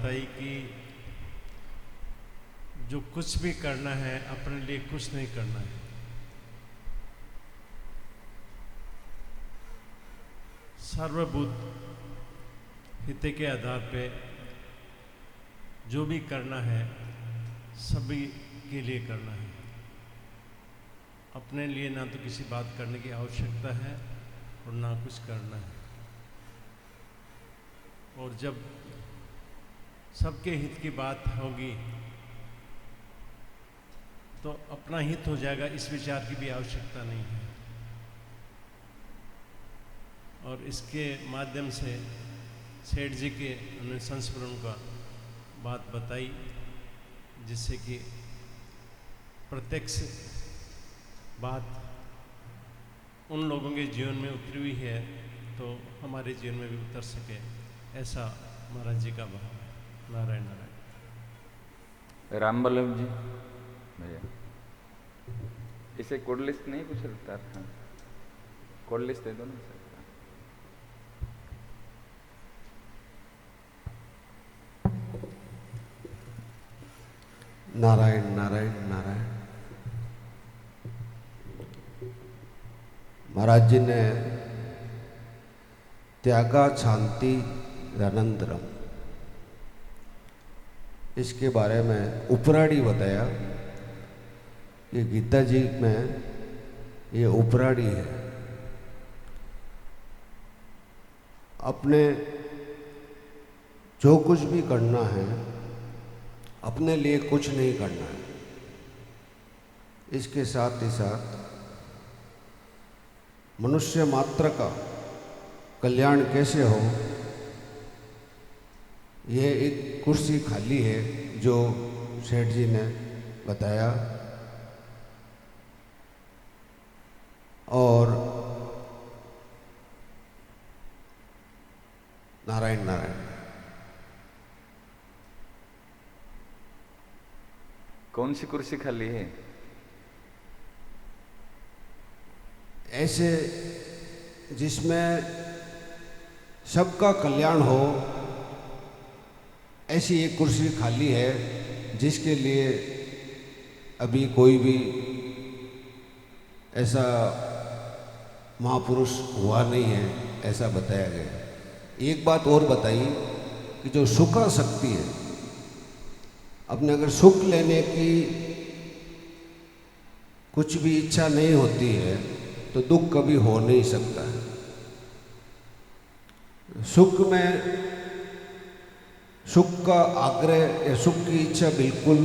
बताई कि जो कुछ भी करना है अपने लिए कुछ नहीं करना है। सर्वभूत हित के आधार पे जो भी करना है सभी के लिए करना है। अपने लिए ना तो किसी बात करने की आवश्यकता है और ना कुछ करना है। और जब सबके हित की बात होगी तो अपना हित हो जाएगा, इस विचार की भी आवश्यकता नहीं है। और इसके माध्यम से सेठ जी के उन्होंने संस्मरण का बात बताई, जिससे कि प्रत्यक्ष बात उन लोगों के जीवन में उतरी हुई है तो हमारे जीवन में भी उतर सके, ऐसा महाराज जी का भाव है। नारायण नारायण। राम वल्लभ जी भैया, इसे कोड लिस्ट नहीं कुछ लगता? हाँ, कोड लिस्ट दे दो ना सर। नारायण नारायण नारायण। महाराज जी ने त्यागा शांति अनंतरम, इसके बारे में उपराड़ी बताया कि गीता जी में ये उपराड़ी है। अपने जो कुछ भी करना है अपने लिए कुछ नहीं करना है। इसके साथ ही साथ मनुष्य मात्र का कल्याण कैसे हो, ये एक कुर्सी खाली है जो सेठ जी ने बताया। और नारायण नारायण। कौन सी कुर्सी खाली है? ऐसे जिसमें सबका कल्याण हो, ऐसी एक कुर्सी खाली है जिसके लिए अभी कोई भी ऐसा महापुरुष हुआ नहीं है, ऐसा बताया गया। एक बात और बताई कि जो सुखासक्ति है, अपने अगर सुख लेने की कुछ भी इच्छा नहीं होती है तो दुख कभी हो नहीं सकता है। सुख में सुख का आग्रह या सुख की इच्छा बिल्कुल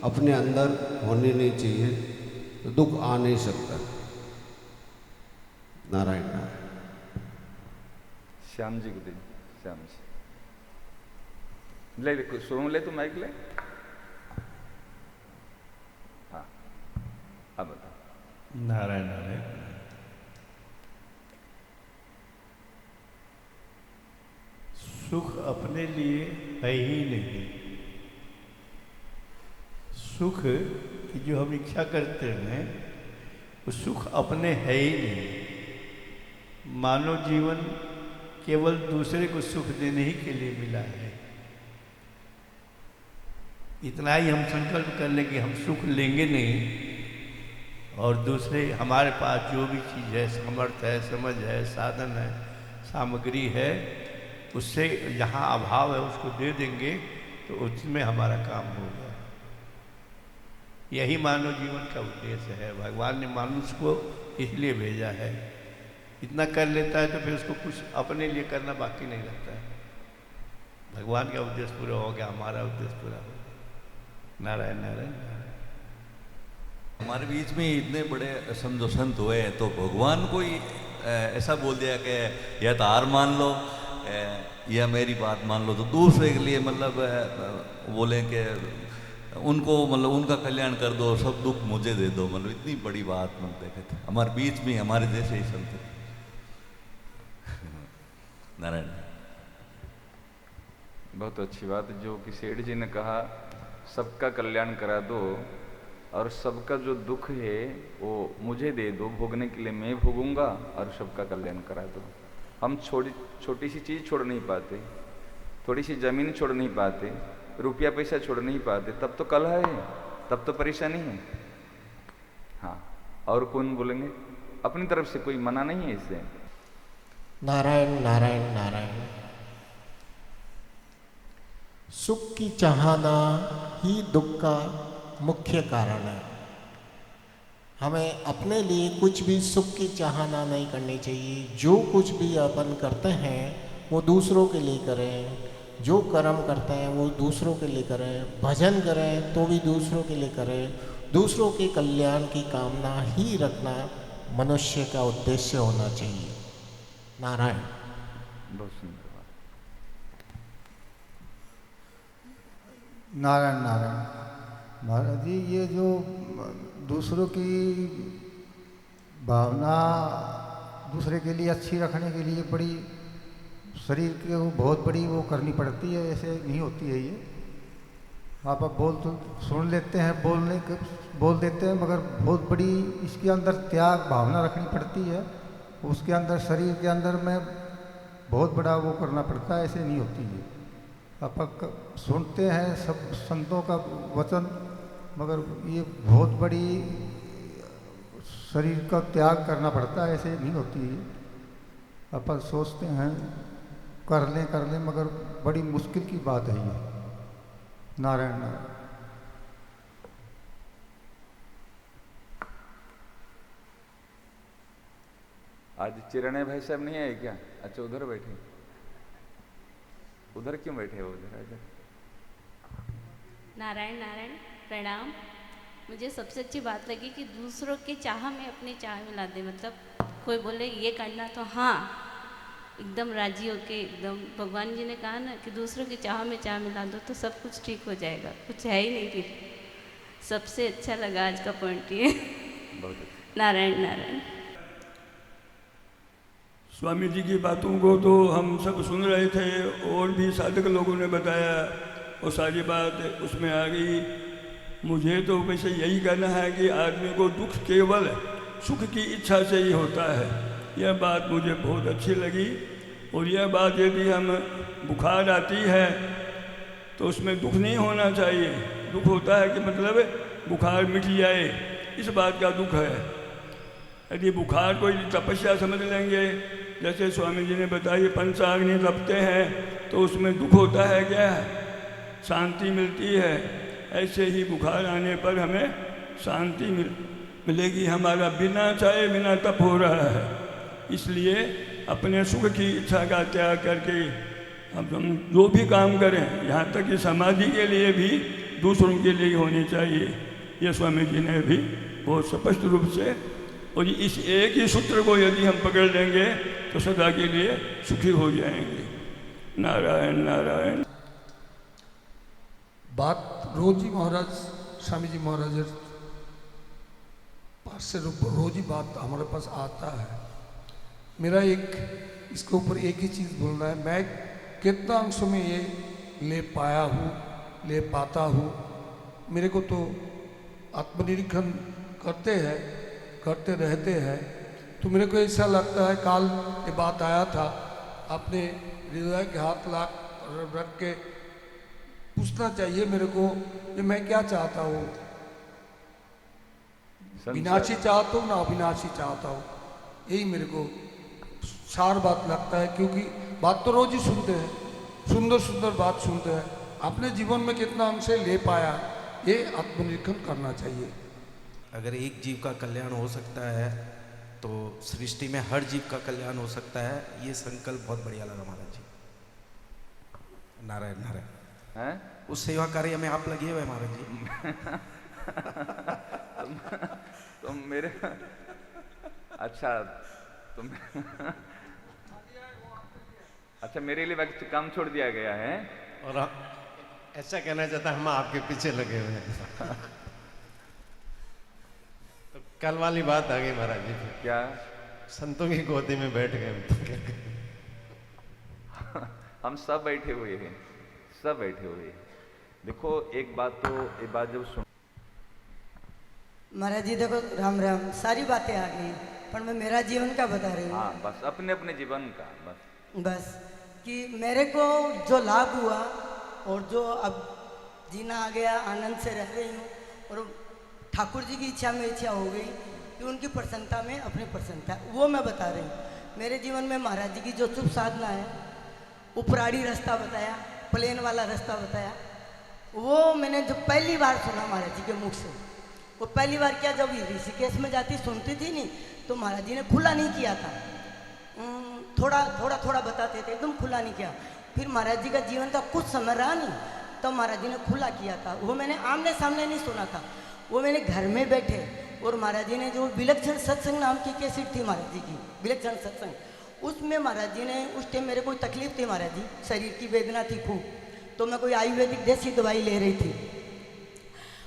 अपने अंदर होनी नहीं चाहिए, तो दुख आ नहीं सकता। नारायण नारायण। श्याम जी को दे, श्याम जी ले सोम ले, तो माइक ले। हाँ, अब बता। नारायण नारायण। सुख अपने लिए है ही नहीं। सुख की जो हम इच्छा करते हैं वो सुख अपने है ही नहीं। मानव जीवन केवल दूसरे को सुख देने ही के लिए मिला है। इतना ही हम संकल्प कर लें कि हम सुख लेंगे नहीं, और दूसरे हमारे पास जो भी चीज़ है, समर्थ है, समझ है, साधन है, सामग्री है, उससे जहाँ अभाव है उसको दे देंगे तो उसमें हमारा काम होगा। यही मानव जीवन का उद्देश्य है। भगवान ने मनुष्य को इसलिए भेजा है। इतना कर लेता है तो फिर उसको कुछ अपने लिए करना बाकी नहीं रहता है। भगवान का उद्देश्य पूरा हो गया, हमारा उद्देश्य पूरा हो गया। नारायण नारायण नारायण। हमारे बीच में इतने बड़े समझो संत हुए तो भगवान को ही ऐसा बोल दिया कि या तो हार मान लो या मेरी बात मान लो, तो दूसरे के लिए मतलब बोले कि उनको मतलब उनका कल्याण कर दो, सब दुख मुझे दे दो। मतलब इतनी बड़ी बात मतलब देखे थे हमारे बीच में, हमारे जैसे ही संत। नारायण। बहुत अच्छी बात जो कि सेठ जी ने कहा, सबका कल्याण करा दो और सबका जो दुख है वो मुझे दे दो, भोगने के लिए मैं भोगूंगा और सबका कल्याण करा दो। हम छोटी सी चीज़ छोड़ नहीं पाते, थोड़ी सी जमीन छोड़ नहीं पाते, रुपया पैसा छोड़ नहीं पाते, तब तो कलह है, तब तो परेशानी है। हाँ, और कौन बोलेंगे? अपनी तरफ से कोई मना नहीं है इससे। नारायण नारायण नारायण। सुख की चाहना ही दुख का मुख्य कारण है। हमें अपने लिए कुछ भी सुख की चाहना नहीं करनी चाहिए। जो कुछ भी अपन करते हैं वो दूसरों के लिए करें, जो कर्म करते हैं वो दूसरों के लिए करें, भजन करें तो भी दूसरों के लिए करें। दूसरों के कल्याण की कामना ही रखना मनुष्य का उद्देश्य होना चाहिए। नारायण। बहुत सुंदर बात। नारायण नारायण। महाराज जी, ये जो दूसरों की भावना दूसरे के लिए अच्छी रखने के लिए बड़ी शरीर के वो बहुत बड़ी वो करनी पड़ती है, ऐसे नहीं होती है ये। आप बोल तो सुन लेते हैं, बोल देते हैं, मगर बहुत बड़ी इसके अंदर त्याग भावना रखनी पड़ती है। उसके अंदर शरीर के अंदर में बहुत बड़ा वो करना पड़ता है, ऐसे नहीं होती है। आप सुनते हैं सब संतों का वचन, मगर ये बहुत बड़ी शरीर का त्याग करना पड़ता है, ऐसे नहीं होती है। अपन सोचते हैं कर लें, मगर बड़ी मुश्किल की बात है ये। नारायण नारायण। आज चिरणे भाई साहब नहीं आए क्या? अच्छा, उधर बैठे। उधर क्यों बैठे हो? उधर इधर। नारायण नारायण। प्रणाम। मुझे सबसे अच्छी बात लगी कि दूसरों के चाह में अपनी चाह मिला दे। मतलब कोई बोले ये करना तो हाँ, एकदम राजी होके एकदम। भगवान जी ने कहा ना कि दूसरों की चाह में चाह मिला दो तो सब कुछ ठीक हो जाएगा, कुछ है ही नहीं फिर। सबसे अच्छा लगा आज का पॉइंट ये। बहुत अच्छा। नारायण नारायण। स्वामी जी की बातों को तो हम सब सुन रहे थे, और भी साधक लोगों ने बताया, और सारी बात उसमें आ गई। मुझे तो वैसे यही कहना है कि आदमी को दुख केवल सुख की इच्छा से ही होता है। यह बात मुझे बहुत अच्छी लगी। और यह बात यदि हम बुखार आती है तो उसमें दुख नहीं होना चाहिए। दुख होता है कि मतलब बुखार मिट जाए, इस बात का दुख है। यदि बुखार कोई तपस्या समझ लेंगे, जैसे स्वामी जी ने बताया पंचाग्नि तपते हैं, तो उसमें दुख होता है क्या? शांति मिलती है। ऐसे ही बुखार आने पर हमें शांति मिलेगी। हमारा बिना चाहे बिना तप हो रहा है, इसलिए अपने सुख की इच्छा का त्याग करके हम जो भी काम करें, यहाँ तक कि समाधि के लिए भी दूसरों के लिए होनी चाहिए। ये स्वामी जी ने भी बहुत स्पष्ट रूप से, और इस एक ही सूत्र को यदि हम पकड़ लेंगे तो सदा के लिए सुखी हो जाएंगे। नारायण नारायण। बात रोज ही महाराज, स्वामी जी महाराज पास से रोज ही बात हमारे पास आता है। मेरा एक इसके ऊपर एक ही चीज़ बोलना है, मैं कितना अंशों में ये ले पाया हूँ, ले पाता हूँ। मेरे को तो आत्मनिरीक्षण करते रहते हैं, तो मेरे को ऐसा लगता है, काल ये बात आया था, आपने हृदय के हाथ रख के पूछना चाहिए मेरे को कि मैं क्या चाहता हूँ। विनाशी चाहता हूँ ना अविनाशी चाहता हूँ, यही मेरे को सार बात लगता है। क्योंकि बात तो रोज ही सुनते हैं, सुंदर सुंदर बात सुनते हैं, अपने जीवन में कितना अंश ले पाया, ये आत्मनिरीक्षण करना चाहिए। अगर एक जीव का कल्याण हो सकता है तो सृष्टि में हर जीव का कल्याण हो सकता है। ये संकल्प बहुत बढ़िया लगा महाराज जी। नारायण नारायण। हैं? उस सेवा कार्य में आप लगे हुए महाराज जी। तुम मेरे अच्छा तुम अच्छा, मेरे लिए वक्त काम छोड़ दिया गया है। और ऐसा कहना चाहता हम आपके पीछे लगे हुए हैं। तो कल वाली बात आ गई महाराज जी। क्या? संतों की गोदी में बैठ गए। हम सब बैठे हुए हैं, सब बैठे हुए हैं। देखो एक बात जब सुन। महाराज जी देखो, राम राम, सारी बातें आ गई, पर मैं मेरा जीवन का बता रही हूँ। हाँ, बस अपने अपने जीवन का बस। कि मेरे को जो लाभ हुआ और जो अब जीना आ गया, आनंद से रह रही हूँ, और ठाकुर जी की इच्छा में इच्छा हो गई कि उनकी प्रसन्नता में अपनी प्रसन्नता, वो मैं बता रही हूँ। मेरे जीवन में महाराज जी की जो शुभ साधना है, उपराड़ी रास्ता बताया, प्लेन वाला रास्ता बताया, वो मैंने जब पहली बार सुना महाराज जी के मुख से, वो पहली बार क्या, जब ऋषिकेश में जाती सुनती थी नहीं, तो महाराज जी ने खुला नहीं किया था, थोड़ा थोड़ा थोड़ा बताते थे, एकदम खुला नहीं किया। फिर महाराज जी का जीवन का कुछ समय रहा नहीं, तब महाराज जी ने खुला किया था। वो मैंने आमने सामने नहीं सुना था, वो मैंने घर में बैठे, और महाराज जी ने जो विलक्षण सत्संग नाम की कैसेट थी महाराज जी की, विलक्षण सत्संग, उसमें महाराज जी ने, उस टाइम मेरे कोई तकलीफ थी महाराज जी, शरीर की वेदना थी खूब, तो मैं कोई आयुर्वेदिक देसी दवाई ले रही थी।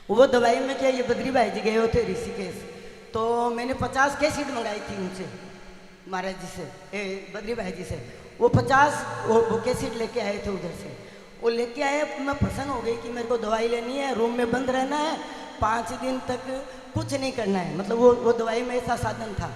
वो दवाई में क्या, ये बद्री भाई जी गए होते ऋषिकेश, तो मैंने 50 कैसेट मंगाई थी उनसे, महाराज जी से, बद्री भाई जी से। वो 50 वो कैसेट लेके आए थे उधर से, वो लेके आए। मैं प्रसन्न हो गई कि मेरे को दवाई लेनी है, रूम में बंद रहना है, 5 दिन तक कुछ नहीं करना है, मतलब वो दवाई में ऐसा साधन था।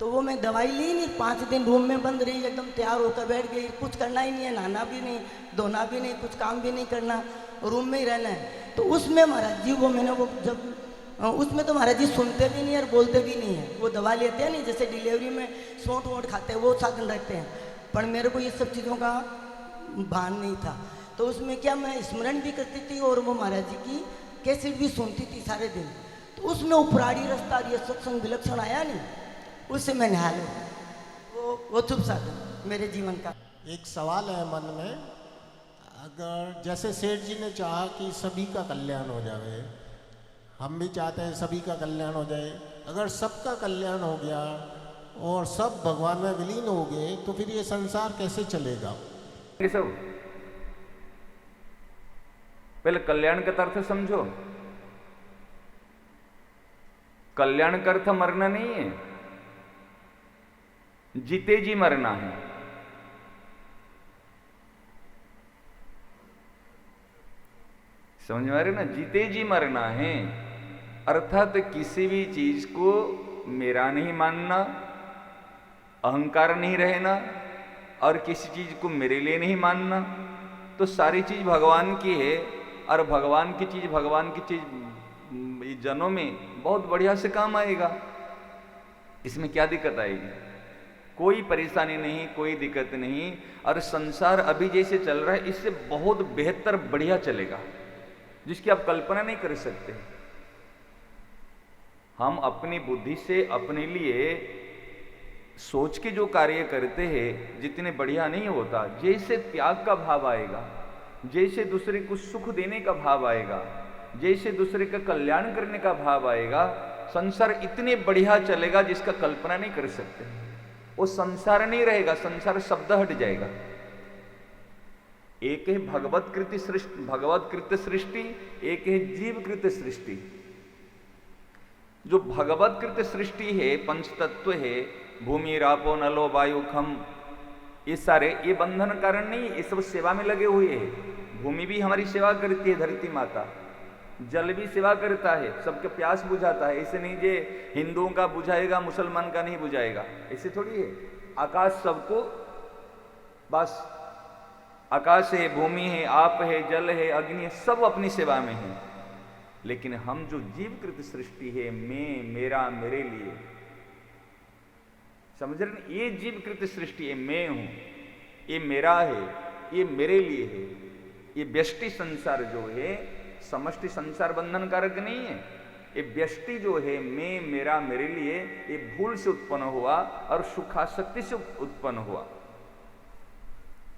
तो वो मैं दवाई ली नहीं, 5 दिन रूम में बंद रही, एकदम तैयार होकर बैठ गई, कुछ करना ही नहीं है, नहाना भी नहीं, धोना भी नहीं, कुछ काम भी नहीं करना, रूम में ही रहना है। तो उसमें महाराज जी, वो मैंने वो जब उसमें तो महाराज जी सुनते भी नहीं और बोलते भी नहीं है, वो दवा लेते हैं नहीं, जैसे डिलीवरी में सोंठ वोट खाते हैं, वो साधन रखते हैं, पर मेरे को ये सब चीज़ों का भान नहीं था। तो उसमें क्या, मैं स्मरण भी करती थी और वो महाराज जी की कैसेट भी सुनती थी सारे दिन। तो उसमें उपराड़ी रास्ता, ये सत्संग विलक्षण आया नहीं, उससे मैं नहा लो, वो शुभ साधन मेरे जीवन का। एक सवाल है मन में, अगर जैसे सेठ जी ने चाहा कि सभी का कल्याण हो जाए, हम भी चाहते हैं सभी का कल्याण हो जाए, अगर सबका कल्याण हो गया और सब भगवान में विलीन हो गए, तो फिर ये संसार कैसे चलेगा? ये सब पहले कल्याण का अर्थ समझो। कल्याण का अर्थ मरना नहीं है, जीते जी मरना है। समझ में आ रही ना, जीते जी मरना है, अर्थात किसी भी चीज को मेरा नहीं मानना, अहंकार नहीं रहना, और किसी चीज को मेरे लिए नहीं मानना। तो सारी चीज भगवान की है, और भगवान की चीज जनों में बहुत बढ़िया से काम आएगा। इसमें क्या दिक्कत आएगी? कोई परेशानी नहीं, कोई दिक्कत नहीं। और संसार अभी जैसे चल रहा है, इससे बहुत बेहतर बढ़िया चलेगा, जिसकी आप कल्पना नहीं कर सकते। हम अपनी बुद्धि से अपने लिए सोच के जो कार्य करते हैं, जितने बढ़िया नहीं होता। जैसे त्याग का भाव आएगा, जैसे दूसरे को सुख देने का भाव आएगा, जैसे दूसरे का कल्याण करने का भाव आएगा, संसार इतने बढ़िया चलेगा जिसका कल्पना नहीं कर सकते। वो संसार नहीं रहेगा, संसार शब्द हट जाएगा। एक है भगवत्कृत सृष्टि, एक है जीवकृत सृष्टि। जो भगवत्कृत सृष्टि है, पंच तत्व है, भूमि रापो नलो वायु खम, ये सारे, ये बंधन कारण नहीं, ये सब सेवा में लगे हुए हैं। भूमि भी हमारी सेवा करती है, धरती माता। जल भी सेवा करता है, सबके प्यास बुझाता है। ऐसे नहीं जे हिंदुओं का बुझाएगा, मुसलमान का नहीं बुझाएगा, ऐसे थोड़ी है। आकाश सबको, बस आकाश है, भूमि है, आप है, जल है, अग्नि है, सब अपनी सेवा में है। लेकिन हम जो जीवकृत सृष्टि है, मैं, मेरा, मेरे लिए, समझ रहे ना? ये जीवकृत सृष्टि है, मैं हूं, ये मेरा है, ये मेरे लिए है। ये व्यष्टि संसार जो है, समष्टि संसार बंधन कारक नहीं है। ये व्यष्टि जो है, मैं, मेरा, मेरे लिए, ये भूल से उत्पन्न हुआ और सुखाशक्ति से उत्पन्न हुआ,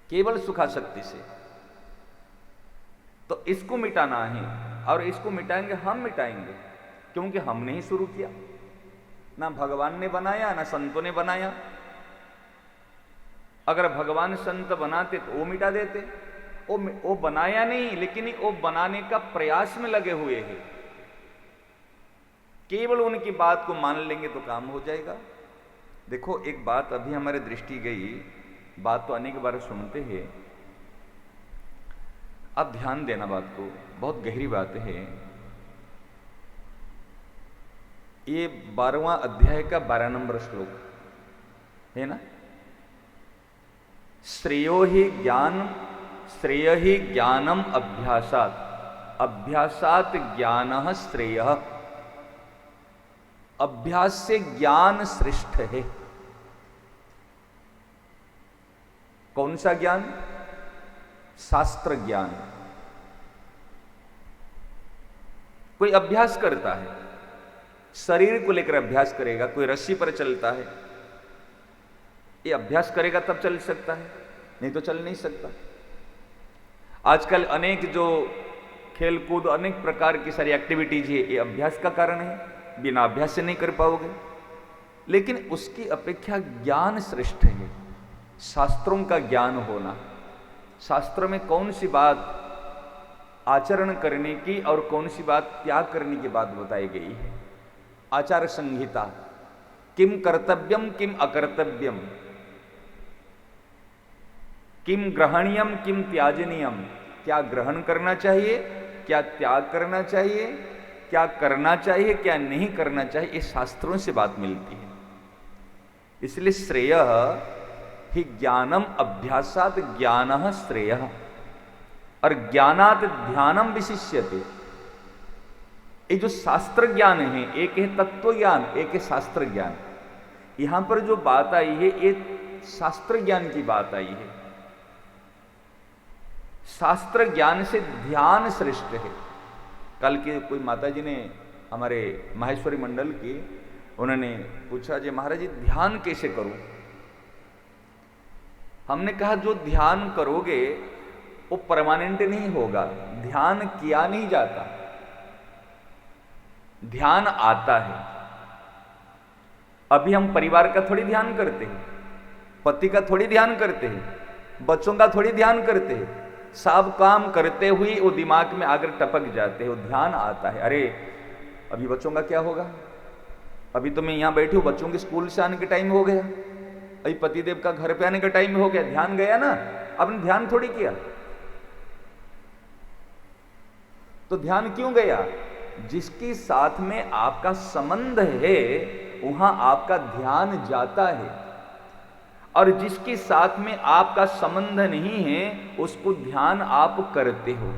केवल सुखाशक्ति से। तो इसको मिटाना है, और इसको मिटाएंगे, हम मिटाएंगे, क्योंकि हमने ही शुरू किया। ना भगवान ने बनाया, ना संतों ने बनाया। अगर भगवान संत बनाते तो वो मिटा देते। वो बनाया नहीं, लेकिन वो बनाने का प्रयास में लगे हुए हैं। केवल उनकी बात को मान लेंगे तो काम हो जाएगा। देखो, एक बात अभी हमारे दृष्टि गई, बात तो अनेक बार सुनते हैं, आप ध्यान देना बात को, बहुत गहरी बात है। ये 12वां अध्याय का 12 नंबर श्लोक है ना। श्रेयो ही ज्ञानम अभ्यासात, अभ्यासात ज्ञान श्रेय। अभ्यास से ज्ञान श्रेष्ठ है। कौन सा ज्ञान? शास्त्र ज्ञान। कोई अभ्यास करता है, शरीर को लेकर अभ्यास करेगा, कोई रस्सी पर चलता है, ये अभ्यास करेगा तब चल सकता है, नहीं तो चल नहीं सकता। आजकल अनेक जो खेल कूद, अनेक प्रकार की सारी एक्टिविटीज है, ये अभ्यास का कारण है, बिना अभ्यास से नहीं कर पाओगे। लेकिन उसकी अपेक्षा ज्ञान श्रेष्ठ है, शास्त्रों का ज्ञान होना। शास्त्र में कौन सी बात आचरण करने की और कौन सी बात त्याग करने की बात बताई गई है। आचार संहिता, किम कर्तव्यम किम अकर्तव्यम, किम ग्रहणीयम किम त्याजनीयम, क्या ग्रहण करना चाहिए, क्या त्याग करना चाहिए, क्या करना चाहिए, क्या नहीं करना चाहिए, ये शास्त्रों से बात मिलती है। इसलिए श्रेय ही ज्ञानम अभ्यासात ज्ञान श्रेय, और ज्ञानात ध्यानम विशिष्यते। ये जो शास्त्र ज्ञान है, एक है तत्व ज्ञान, एक है शास्त्र ज्ञान। यहां पर जो बात आई है, ये शास्त्र ज्ञान की बात आई है। शास्त्र ज्ञान से ध्यान श्रेष्ठ है। कल के कोई माता जी ने, हमारे माहेश्वरी मंडल की, उन्होंने पूछा जी महाराज जी ध्यान कैसे करूं। हमने कहा जो ध्यान करोगे वो परमानेंट नहीं होगा, ध्यान किया नहीं जाता, ध्यान आता है। अभी हम परिवार का थोड़ी ध्यान करते हैं, पति का थोड़ी ध्यान करते हैं, बच्चों का थोड़ी ध्यान करते हैं। सब काम करते हुए वो दिमाग में आकर टपक जाते हैं, वो ध्यान आता है। अरे अभी बच्चों का क्या होगा, अभी तो मैं यहां बैठी हूं, बच्चों के स्कूल से आने का टाइम हो गया, अभी पतिदेव का घर पे आने का टाइम हो गया, ध्यान गया ना। आपने ध्यान थोड़ी किया, तो ध्यान क्यों गया? जिसके साथ में आपका संबंध है वहां आपका ध्यान जाता है, और जिसके साथ में आपका संबंध नहीं है उसको ध्यान आप करते हो।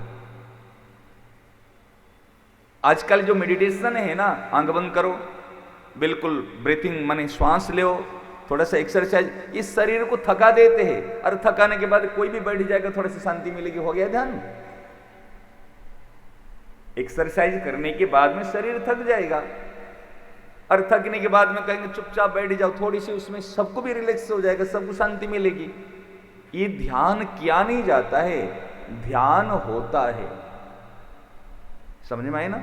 आजकल जो मेडिटेशन है ना, आंख बंद करो, बिल्कुल ब्रीथिंग माने श्वास लो, थोड़ा सा एक्सरसाइज, इस शरीर को थका देते हैं। और थकाने के बाद कोई भी बैठ जाएगा, थोड़ी सी शांति मिलेगी, हो गया ध्यान। एक्सरसाइज करने के बाद में शरीर थक जाएगा, और थकने के बाद में कहेंगे चुपचाप बैठ जाओ, थोड़ी सी उसमें सबको भी रिलैक्स हो जाएगा, सबको शांति मिलेगी। ये ध्यान किया नहीं जाता है, ध्यान होता है। समझ में आए ना?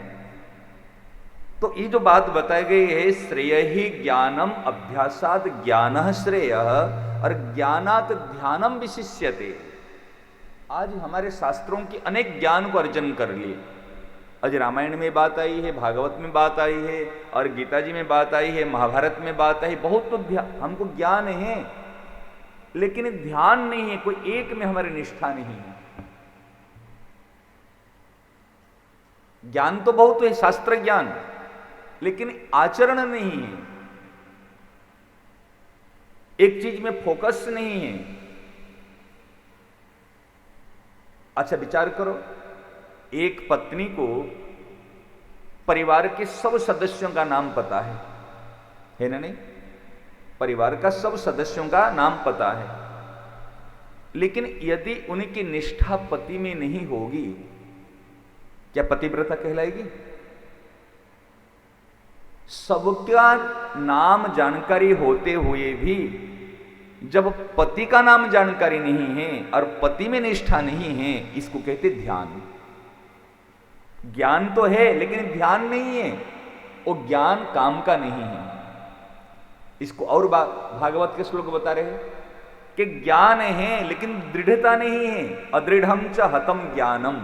तो ये जो बात बताई गई है, श्रेय ही ज्ञानम अभ्यासात ज्ञान श्रेय, और ज्ञानात ध्यानम विशिष्यते। आज हमारे शास्त्रों की अनेक ज्ञान को अर्जन कर लिए। आज रामायण में बात आई है, भागवत में बात आई है, और गीता जी में बात आई है, महाभारत में बात आई, बहुत तो हमको ज्ञान है, लेकिन ध्यान नहीं है, कोई एक में हमारी निष्ठा नहीं है। ज्ञान तो बहुत है, शास्त्र ज्ञान, लेकिन आचरण नहीं है, एक चीज में फोकस नहीं है। अच्छा विचार करो, एक पत्नी को परिवार के सब सदस्यों का नाम पता है ना? नहीं, परिवार का सब सदस्यों का नाम पता है, लेकिन यदि उनकी निष्ठा पति में नहीं होगी, क्या पतिव्रता कहलाएगी? सबका नाम जानकारी होते हुए भी जब पति का नाम जानकारी नहीं है और पति में निष्ठा नहीं है, इसको कहते ध्यान। ज्ञान तो है लेकिन ध्यान नहीं है, वो ज्ञान काम का नहीं है। इसको और भागवत के श्लोक बता रहे हैं कि ज्ञान है लेकिन दृढ़ता नहीं है, अदृढ़म च हतम ज्ञानम।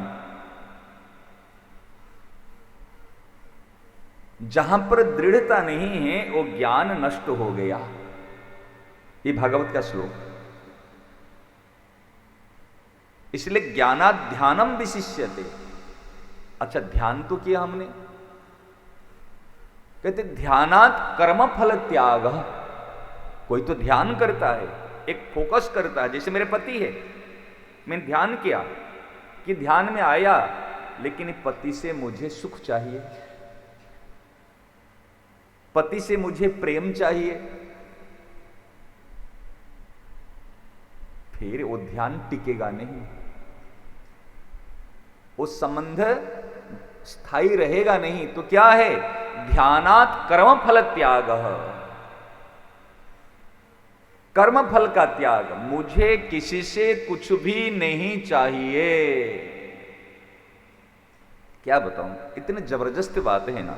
जहां पर दृढ़ता नहीं है वो ज्ञान नष्ट हो गया। ये भागवत का श्लोक। इसलिए ज्ञानात् ध्यानम विशिष्यते। अच्छा ध्यान तो किया हमने, कहते ध्यानात् कर्म फल त्याग। कोई तो ध्यान करता है एक फोकस करता है। जैसे मेरे पति है, मैंने ध्यान किया कि ध्यान में आया, लेकिन पति से मुझे सुख चाहिए, पति से मुझे प्रेम चाहिए, फिर वो ध्यान टिकेगा नहीं, वो संबंध स्थायी रहेगा नहीं। तो क्या है? ध्यानात् कर्म फल त्याग, कर्म फल का त्याग। मुझे किसी से कुछ भी नहीं चाहिए। क्या बताऊं, इतनी जबरदस्त बात है ना।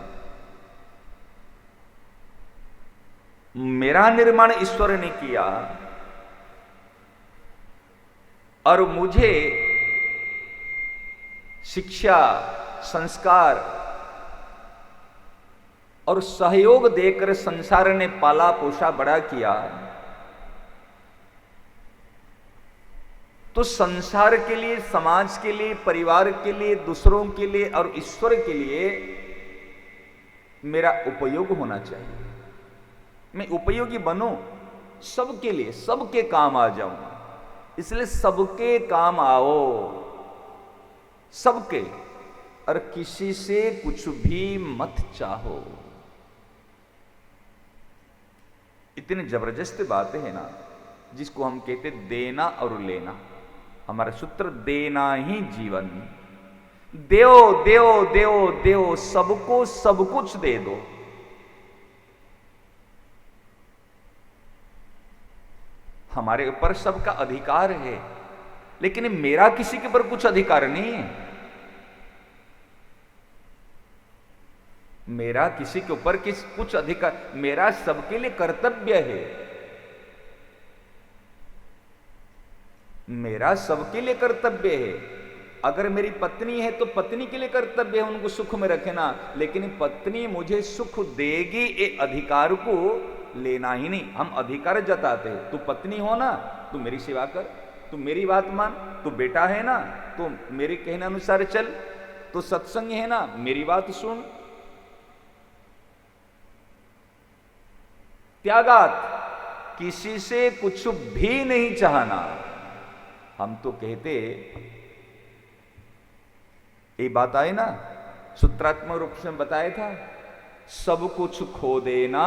मेरा निर्माण ईश्वर ने किया और मुझे शिक्षा, संस्कार और सहयोग देकर संसार ने पाला पोषा बड़ा किया। तो संसार के लिए, समाज के लिए, परिवार के लिए, दूसरों के लिए और ईश्वर के लिए मेरा उपयोग होना चाहिए। मैं उपयोगी बनूं, सबके लिए, सबके काम आ जाऊं। इसलिए सबके काम आओ, सबके, और किसी से कुछ भी मत चाहो। इतनी जबरदस्त बातें हैं ना, जिसको हम कहते देना और लेना। हमारा सूत्र देना ही जीवन। देओ देओ देओ देओ, सबको सब कुछ दे दो। हमारे ऊपर सबका अधिकार है, लेकिन मेरा किसी के ऊपर कुछ अधिकार नहीं है। मेरा किसी के ऊपर कुछ अधिकार, मेरा सबके लिए कर्तव्य है। मेरा सबके लिए कर्तव्य है। अगर मेरी पत्नी है तो पत्नी के लिए कर्तव्य है उनको सुख में रखना, लेकिन पत्नी मुझे सुख देगी, ये अधिकार को लेना ही नहीं। हम अधिकार जताते हैं, तू पत्नी हो ना, तू मेरी सेवा कर, तू मेरी बात मान, तू बेटा है ना, तो मेरे कहने अनुसार चल, तो सत्संग है ना, मेरी बात सुन। त्यागात, किसी से कुछ भी नहीं चाहना। हम तो कहते, ये बात आई ना, सूत्रात्मक रूप से बताया था, सब कुछ खो देना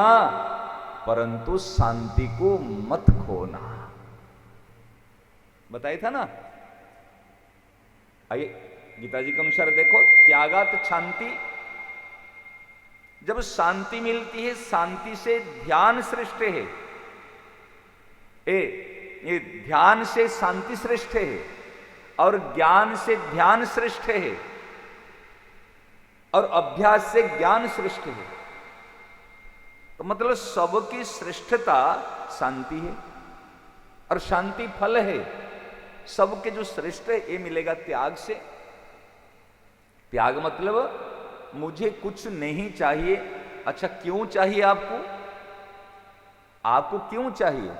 परंतु शांति को मत खोना। बताया था ना। आइए गीता जी के अनुसार देखो, त्यागात शांति। जब शांति मिलती है, शांति से ध्यान श्रेष्ठ है। ये ध्यान से शांति श्रेष्ठ है, और ज्ञान से ध्यान श्रेष्ठ है, और अभ्यास से ज्ञान श्रेष्ठ है। तो मतलब सबकी श्रेष्ठता शांति है, और शांति फल है। सबके जो श्रेष्ठ है ये मिलेगा त्याग से। त्याग मतलब मुझे कुछ नहीं चाहिए। अच्छा, क्यों चाहिए आपको? आपको क्यों चाहिए?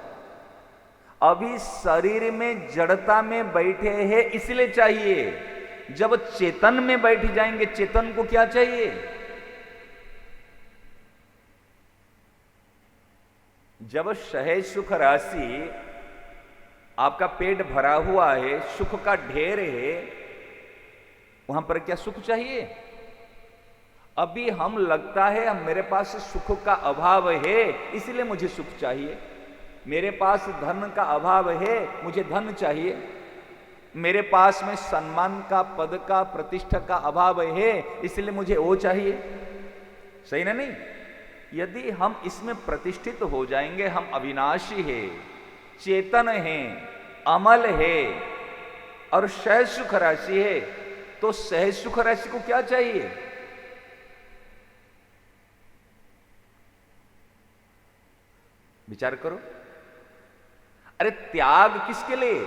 अभी शरीर में जड़ता में बैठे हैं इसलिए चाहिए। जब चेतन में बैठ जाएंगे, चेतन को क्या चाहिए? जब सहज सुख राशि, आपका पेट भरा हुआ है, सुख का ढेर है, वहां पर क्या सुख चाहिए? अभी हम लगता है मेरे पास सुख का अभाव है इसलिए मुझे सुख चाहिए। मेरे पास धन का अभाव है, मुझे धन चाहिए। मेरे पास में सम्मान का, पद का, प्रतिष्ठा का अभाव है इसलिए मुझे वो चाहिए। सही ना? नहीं। यदि हम इसमें प्रतिष्ठित हो जाएंगे, हम अविनाशी है, चेतन है, अमल है और सहज सुख राशि है, तो सहज सुख राशि को क्या चाहिए? विचार करो। अरे त्याग किसके लिए?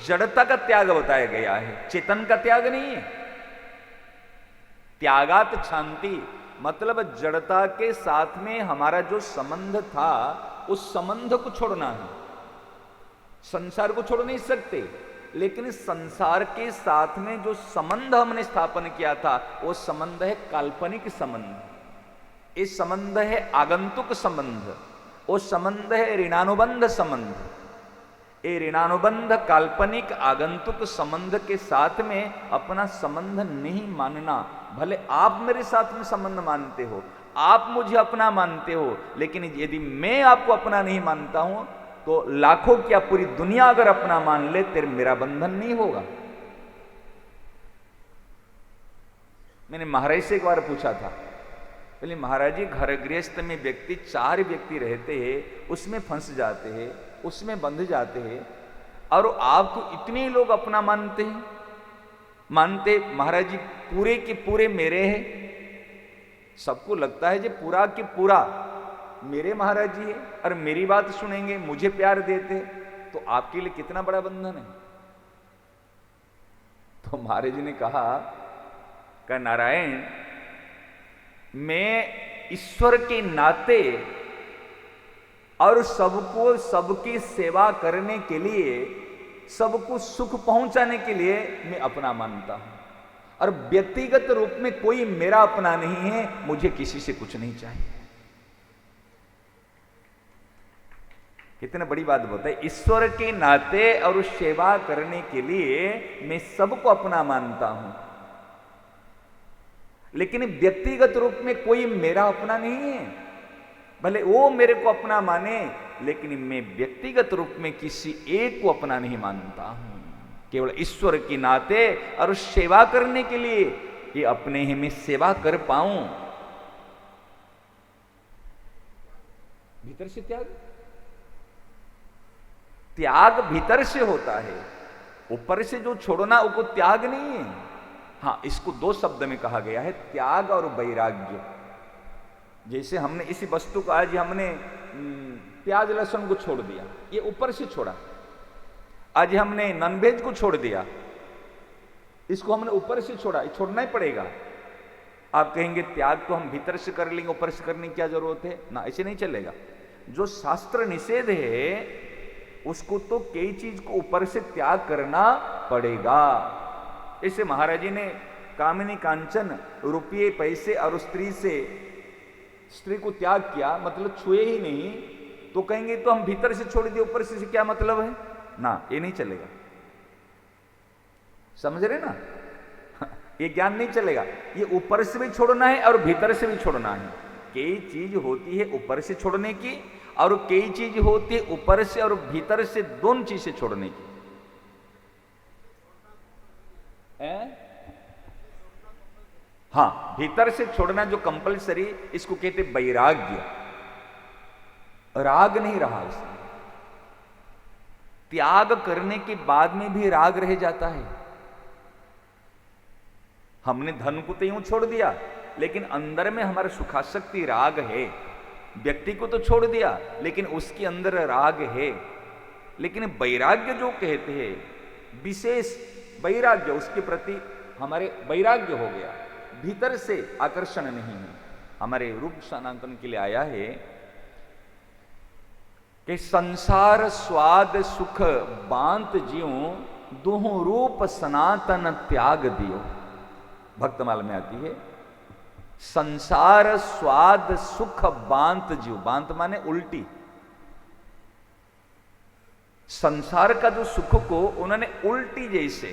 जड़ता का त्याग बताया गया है, चेतन का त्याग नहीं है। त्यागात शांति मतलब जड़ता के साथ में हमारा जो संबंध था, उस संबंध को छोड़ना है। संसार को छोड़ नहीं सकते, लेकिन संसार के साथ में जो संबंध हमने स्थापन किया था, वो संबंध है काल्पनिक संबंध। ये संबंध है आगंतुक संबंध, वो संबंध है ऋणानुबंध संबंध। ये ऋणानुबंध काल्पनिक आगंतुक संबंध के साथ में अपना संबंध नहीं मानना। भले आप मेरे साथ में संबंध मानते हो, आप मुझे अपना मानते हो, लेकिन यदि मैं आपको अपना नहीं मानता हूं तो लाखों क्या पूरी दुनिया अगर अपना मान ले, तेरे मेरा बंधन नहीं होगा। मैंने महाराज से एक बार पूछा था, बोले महाराज जी घर गृहस्थ में व्यक्ति 4 व्यक्ति रहते हैं, उसमें फंस जाते हैं, उसमें बंध जाते हैं, और आपको इतने लोग अपना मानते हैं। मानते महाराज जी पूरे के पूरे मेरे हैं, सबको लगता है जी पूरा के पूरा मेरे महाराज जी है और मेरी बात सुनेंगे, मुझे प्यार देते, तो आपके लिए कितना बड़ा बंधन है। तो महाराज जी ने कहा नारायण, मैं ईश्वर के नाते और सबको सबकी सेवा करने के लिए, सबको सुख पहुंचाने के लिए मैं अपना मानता हूं, और व्यक्तिगत रूप में कोई मेरा अपना नहीं है, मुझे किसी से कुछ नहीं चाहिए। कितनी बड़ी बात बताई। ईश्वर के नाते और सेवा करने के लिए मैं सबको अपना मानता हूं, लेकिन व्यक्तिगत रूप में कोई मेरा अपना नहीं है। भले वो मेरे को अपना माने, लेकिन मैं व्यक्तिगत रूप में किसी एक को अपना नहीं मानता हूं। केवल ईश्वर के नाते और सेवा करने के लिए ये अपने ही में सेवा कर पाऊं। भीतर से त्याग, त्याग भीतर से होता है, ऊपर से जो छोड़ना वो त्याग नहीं है। हाँ, इसको 2 शब्द में कहा गया है, त्याग और वैराग्य। जैसे हमने इसी वस्तु को आज हमने प्याज लहसुन को छोड़ दिया, ये ऊपर से छोड़ा। आज हमने नॉनवेज को छोड़ दिया, इसको हमने ऊपर से छोड़ा, ये छोड़ना ही पड़ेगा। आप कहेंगे त्याग तो हम भीतर से कर लेंगे, ऊपर से करने की क्या जरूरत है? ना, ऐसे नहीं चलेगा। जो शास्त्र निषेध है उसको तो कई चीज को ऊपर से त्याग करना पड़ेगा। ऐसे महाराज जी ने कामिनी कांचन रुपये पैसे और स्त्री को त्याग किया, मतलब छुए ही नहीं, तो कहेंगे तो हम भीतर से छोड़ दिए, ऊपर से क्या मतलब है? ना, ये नहीं चलेगा। समझ रहे ना? ये ज्ञान नहीं चलेगा। ये ऊपर से भी छोड़ना है और भीतर से भी छोड़ना है। कई चीज होती है ऊपर से छोड़ने की, और कई चीज होती है ऊपर से और भीतर से, दोनों चीज से छोड़ने की। हाँ, भीतर से छोड़ना जो कंपलसरी, इसको कहते वैराग्य। राग नहीं रहा उसमें। त्याग करने के बाद में भी राग रह जाता है। हमने धन को तो यूं छोड़ दिया, लेकिन अंदर में हमारा सुखासक्ति राग है। व्यक्ति को तो छोड़ दिया, लेकिन उसके अंदर राग है। लेकिन वैराग्य जो कहते हैं, विशेष वैराग्य, उसके प्रति हमारे वैराग्य हो गया, भीतर से आकर्षण नहीं है। हमारे रूप सनातन के लिए आया है कि संसार स्वाद सुख बांत जियो, दोहों रूप सनातन त्याग दियो। भक्तमाल में आती है, संसार स्वाद सुख बांत जियो। बांत माने उल्टी। संसार का जो सुख को उन्होंने उल्टी जैसे,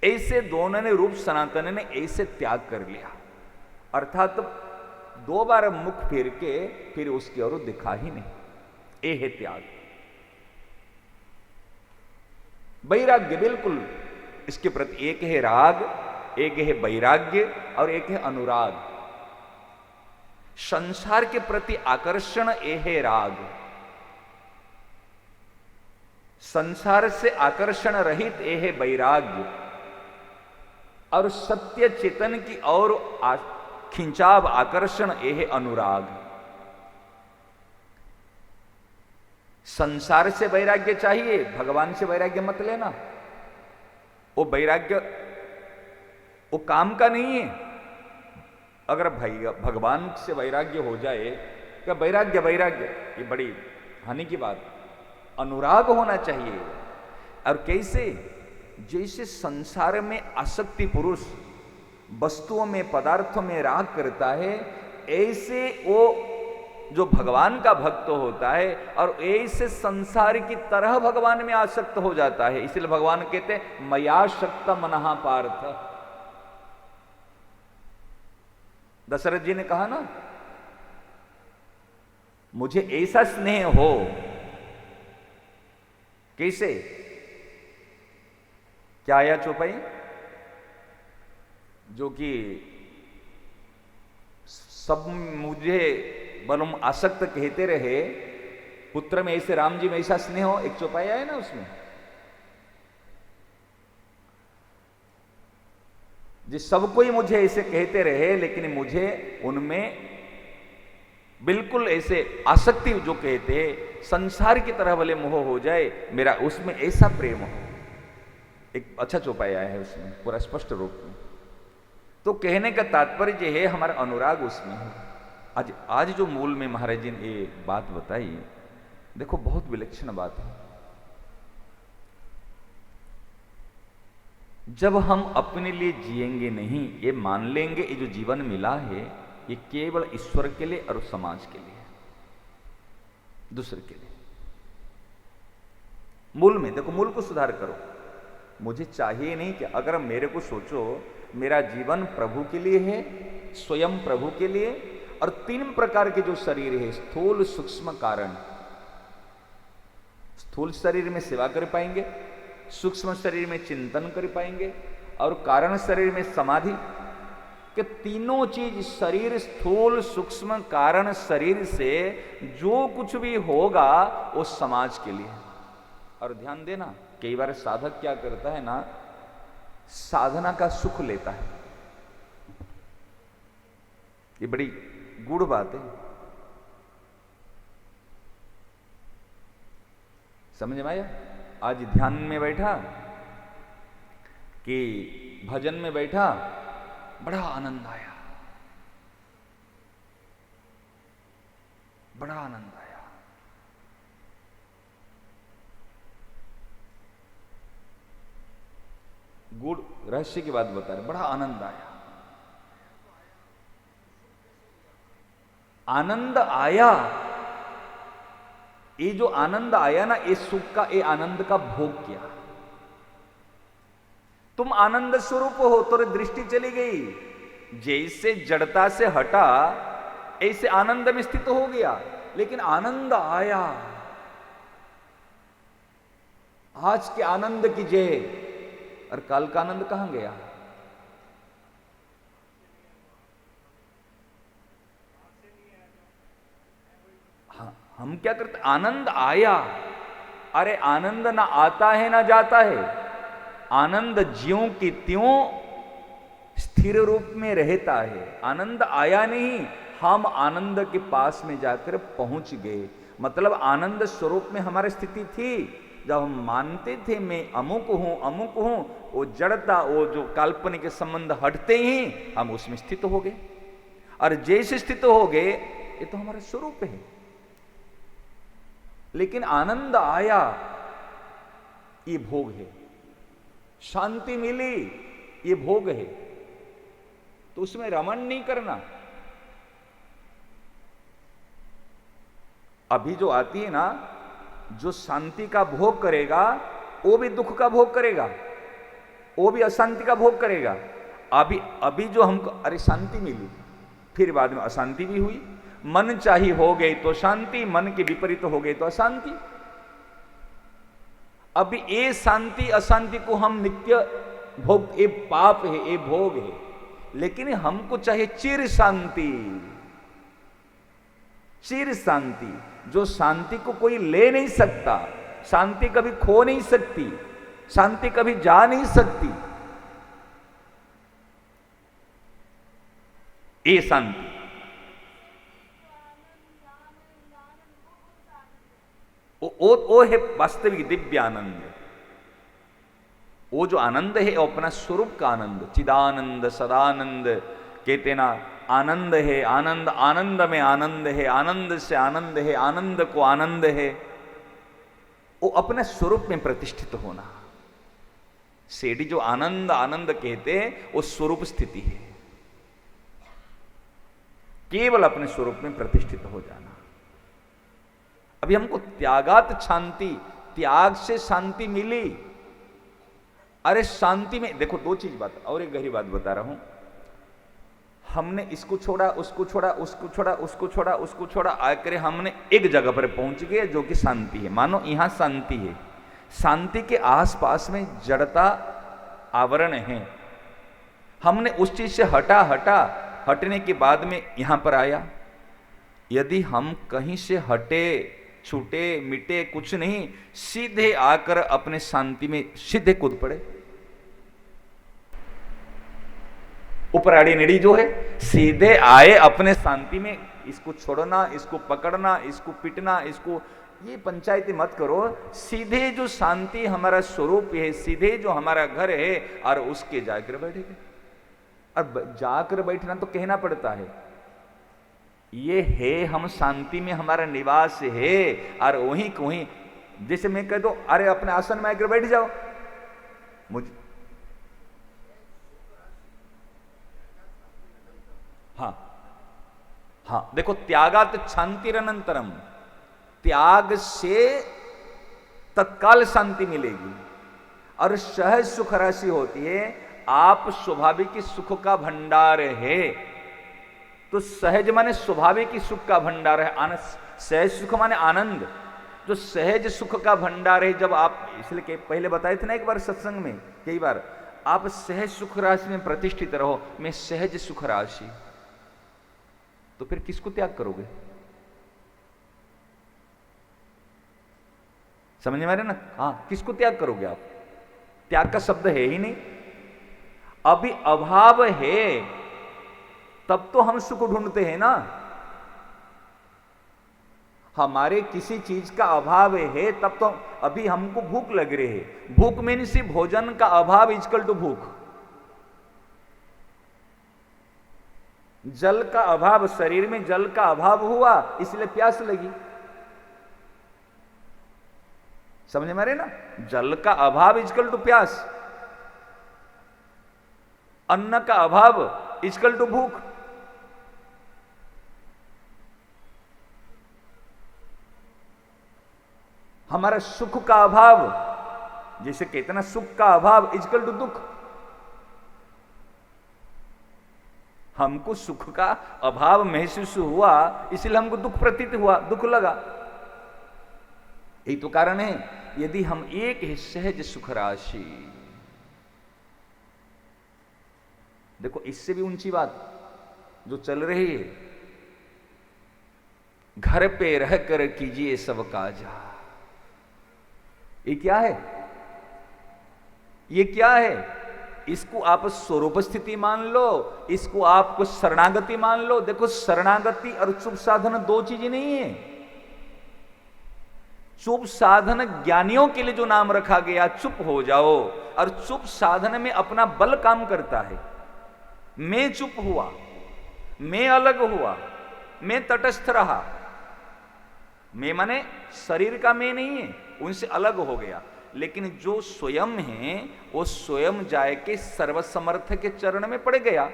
ऐसे दोनों ने, रूप सनातन ने ऐसे त्याग कर लिया। अर्थात 2 बार मुख फेर के फिर उसकी ओर दिखा ही नहीं। ये है त्याग। वैराग्य बिल्कुल इसके प्रति, एक है राग, एक है वैराग्य और एक है अनुराग। संसार के प्रति आकर्षण ये है राग। संसार से आकर्षण रहित ये है वैराग्य, और सत्य चेतन की ओर खिंचाव आकर्षण ये है अनुराग। संसार से वैराग्य चाहिए, भगवान से वैराग्य मत लेना। वो वैराग्य वो काम का नहीं है। अगर भगवान से वैराग्य हो जाए, क्या वैराग्य ये बड़ी हानि की बात। अनुराग होना चाहिए। और कैसे? जैसे संसार में आसक्ति पुरुष वस्तुओं में, पदार्थों में राग करता है, ऐसे वो जो भगवान का भक्त होता है और ऐसे संसार की तरह भगवान में आसक्त हो जाता है, इसलिए भगवान कहते हैं मया शक्त मनहा पार्थ। दशरथ जी ने कहा ना, मुझे ऐसा स्नेह हो। कैसे? क्या आया चौपाई? जो कि सब मुझे बलम आसक्त कहते रहे, पुत्र में ऐसे राम जी में ऐसा स्नेह हो, एक चौपाई है ना उसमें। जिस सब कोई मुझे ऐसे कहते रहे, लेकिन मुझे उनमें बिल्कुल ऐसे आसक्ति जो कहते संसार की तरह भले मोह हो जाए, मेरा उसमें ऐसा प्रेम हो। एक अच्छा चौपाई आया है उसमें पूरा स्पष्ट रूप में। तो कहने का तात्पर्य है हमारा अनुराग उसमें है। आज जो मूल में महाराज जी ने ये बात बताई, देखो बहुत विलक्षण बात है। जब हम अपने लिए जिएंगे नहीं, ये मान लेंगे ये जो जीवन मिला है ये केवल ईश्वर के लिए और समाज के लिए, दूसरे के लिए। मूल में देखो, मूल को सुधार करो। मुझे चाहिए नहीं कि अगर मेरे को सोचो मेरा जीवन प्रभु के लिए है, स्वयं प्रभु के लिए, और 3 प्रकार के जो शरीर है, स्थूल सूक्ष्म कारण। स्थूल शरीर में सेवा कर पाएंगे, सूक्ष्म शरीर में चिंतन कर पाएंगे, और कारण शरीर में समाधि के तीनों चीज शरीर, स्थूल सूक्ष्म कारण शरीर से जो कुछ भी होगा वो समाज के लिए। और ध्यान देना, कई बार साधक क्या करता है ना, साधना का सुख लेता है। ये बड़ी गूढ़ बात है, समझ में आया? आज ध्यान में बैठा कि भजन में बैठा, बड़ा आनंद आया, बड़ा आनंद आया। गुड़ रहस्य की बात बता रहे, बड़ा आनंद आया। आनंद आया, ये जो आनंद आया ना, ये सुख का, ये आनंद का भोग किया। तुम आनंद स्वरूप हो तो दृष्टि चली गई, जैसे जड़ता से हटा ऐसे आनंद में स्थित हो गया। लेकिन आनंद आया, आज के आनंद की जय, और कल का आनंद कहां गया? हाँ, हम क्या करते? आनंद आया, अरे आनंद ना आता है ना जाता है, आनंद ज्यों की त्यों स्थिर रूप में रहता है। आनंद आया नहीं, हम आनंद के पास में जाकर पहुंच गए। मतलब आनंद स्वरूप में हमारी स्थिति थी। जब हम मानते थे मैं अमुक हूं, वो जड़ता, वो जो काल्पनिक के संबंध हटते ही हम उसमें स्थित हो गए। और जैसे स्थित हो गए, ये तो हमारा स्वरूप है। लेकिन आनंद आया, ये भोग है। शांति मिली, ये भोग है। तो उसमें रमण नहीं करना। अभी जो आती है ना, जो शांति का भोग करेगा वो भी दुख का भोग करेगा, वो भी अशांति का भोग करेगा। अभी जो हमको अरे शांति मिली, फिर बाद में अशांति भी हुई। मन चाही हो गई तो शांति, मन के विपरीत हो गई तो अशांति। अभी ये शांति अशांति को हम नित्य भोग, ये पाप है, ये भोग है। लेकिन हमको चाहे चिर शांति, चिर शांति, जो शांति को कोई ले नहीं सकता, शांति कभी खो नहीं सकती, शांति कभी जा नहीं सकती, ये शांति। वो है वास्तविक दिव्य आनंद। वो जो आनंद है वो अपना स्वरूप का आनंद, चिदानंद सदानंद कहते ना। आनंद है, आनंद आनंद में आनंद है, आनंद से आनंद है, आनंद को आनंद है। वो अपने स्वरूप में प्रतिष्ठित होना। सेठी जो आनंद आनंद कहते हैं वो स्वरूप स्थिति है, केवल अपने स्वरूप में प्रतिष्ठित हो जाना। अभी हमको त्यागात शांति, त्याग से शांति मिली। अरे शांति में देखो दो चीज बात, और एक गहरी बात बता रहा हूं। हमने इसको छोड़ा, उसको छोड़ा, उसको छोड़ा, उसको छोड़ा, उसको छोड़ा, आकर हमने एक जगह पर पहुंच गए जो कि शांति है। मानो यहां शांति है, शांति के आसपास में जड़ता आवरण है। हमने उस चीज से हटने के बाद में यहां पर आया। यदि हम कहीं से हटे, छूटे, मिटे कुछ नहीं, सीधे आकर अपने शांति में सीधे कूद पड़े। उपराड़ी निड़ी जो है, सीधे आए अपने शांति में। इसको छोड़ना, इसको पकड़ना, इसको पिटना, इसको ये पंचायती मत करो। सीधे जो शांति हमारा स्वरूप है, सीधे जो हमारा घर है, और उसके जाकर बैठेंगे। अब जाकर बैठना तो कहना पड़ता है, ये है हम शांति में, हमारा निवास है। और वहीं वहीं जैसे मैं कह दो, अरे अपने आसन में आकर बैठ जाओ, मुझे हाँ देखो, त्यागात शांतिरनंतरम, त्याग से तत्काल शांति मिलेगी। और सहज सुख राशि होती है, आप स्वाभाविक सुख का भंडार है। तो सहज माने स्वाभाविक ही सुख का भंडार है। आनंद, सहज सुख माने आनंद, जो सहज सुख का भंडार है। जब आप, इसलिए पहले बताए थे ना एक बार सत्संग में, कई बार, आप सहज सुख राशि में प्रतिष्ठित रहो। मैं सहज सुख राशि, तो फिर किसको त्याग करोगे? समझ में आ रहा है ना? हाँ, किसको त्याग करोगे आप? त्याग का शब्द है ही नहीं। अभी अभाव है तब तो हम सुख ढूंढते हैं ना। हमारे किसी चीज का अभाव है तब तो अभी हमको भूख लग रही है। भूख मीन्स भोजन का अभाव इक्वल टू भूख। जल का अभाव, शरीर में जल का अभाव हुआ इसलिए प्यास लगी। समझ में आ रहे ना? जल का अभाव इक्वल टू प्यास, अन्न का अभाव इक्वल टू भूख। हमारा सुख का अभाव, जैसे कहते ना, सुख का अभाव इक्वल टू दुख। हमको सुख का अभाव महसूस हुआ इसलिए हमको दुख प्रतीत हुआ, दुख लगा। यही तो कारण है। यदि हम एक है सहज सुख राशि, देखो इससे भी ऊंची बात जो चल रही है, घर पे रहकर कीजिए सब काजा। ये क्या है? ये क्या है? इसको आप स्वरूप स्थिति मान लो, इसको आप शरणागति मान लो। देखो, शरणागति और चुप साधन दो चीजें नहीं है। चुप साधन ज्ञानियों के लिए जो नाम रखा गया, चुप हो जाओ, और चुप साधन में अपना बल काम करता है। मैं चुप हुआ, मैं अलग हुआ, मैं तटस्थ रहा। मैं माने शरीर का मैं नहीं है, उनसे अलग हो गया। लेकिन जो स्वयं है वो स्वयं जाए के सर्वसमर्थ के चरण में पड़ गया।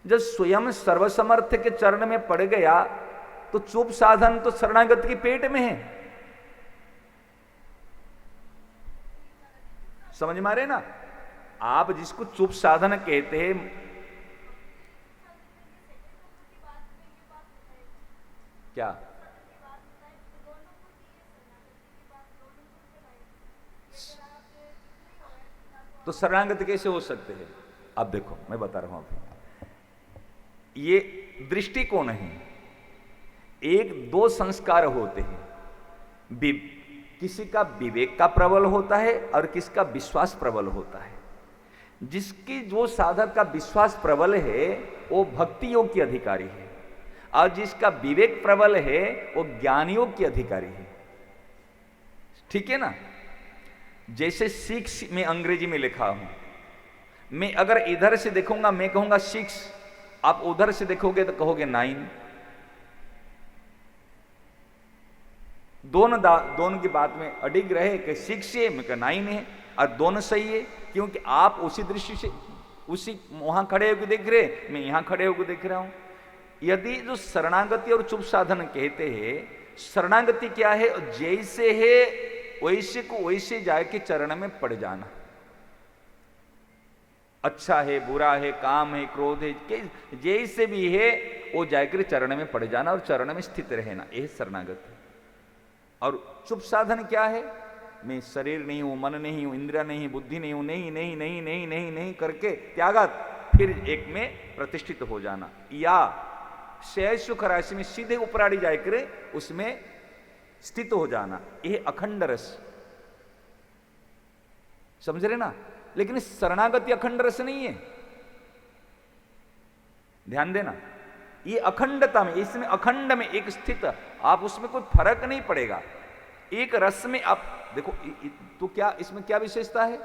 जब स्वयं सर्वसमर्थ के चरण में पड़ गया तो चुप साधन तो शरणागत के पेट में है। समझ में आ रहे ना? आप जिसको चुप साधन कहते हैं, क्या तो शरणागत कैसे हो सकते हैं? अब देखो, मैं बता रहा हूं आपको, ये दृष्टिकोण है। एक दो संस्कार होते हैं। किसी का विवेक का प्रबल होता है और किसका विश्वास प्रबल होता है। जिसकी जो साधक का विश्वास प्रबल है वो भक्ति योग की अधिकारी है, और जिसका विवेक प्रबल है वो ज्ञान योग की अधिकारी है। ठीक है ना? जैसे 6 में अंग्रेजी में लिखा हूं, मैं अगर इधर से देखूंगा मैं कहूंगा 6, आप उधर से देखोगे तो कहोगे 9। दोनों की बात में अडिग रहे कि 6 है, मैं कहा 9 है, और दोनों सही है, क्योंकि आप उसी दृष्टि से उसी वहां खड़े होकर देख रहे, मैं यहां खड़े होकर देख रहा हूं। यदि जो शरणागति और चुप साधन कहते हैं शरणागति क्या है? जैसे है वैसे को वैसे जाके चरण में पड़ जाना। अच्छा है, बुरा है, काम है, क्रोध है, जैसे भी है वो जाकर चरण में पड़ जाना और चरण में स्थित रहना, यह शरणागति। और चुप साधन क्या है? मैं शरीर नहीं हूं, मन नहीं हूं, इंद्रिया नहीं, बुद्धि नहीं हूं, नहीं नहीं नहीं नहीं नहीं नहीं करके त्यागत फिर एक में प्रतिष्ठित हो जाना, या सहज सुख राशि में सीधे उपराड़ी जाकर उसमें स्थित हो जाना, यह अखंड रस। समझ रहे ना? लेकिन शरणागति अखंड रस नहीं है, ध्यान देना। ये अखंडता में, इसमें अखंड में एक स्थित, आप उसमें कोई फर्क नहीं पड़ेगा, एक रस में आप देखो। तो क्या इसमें क्या विशेषता है?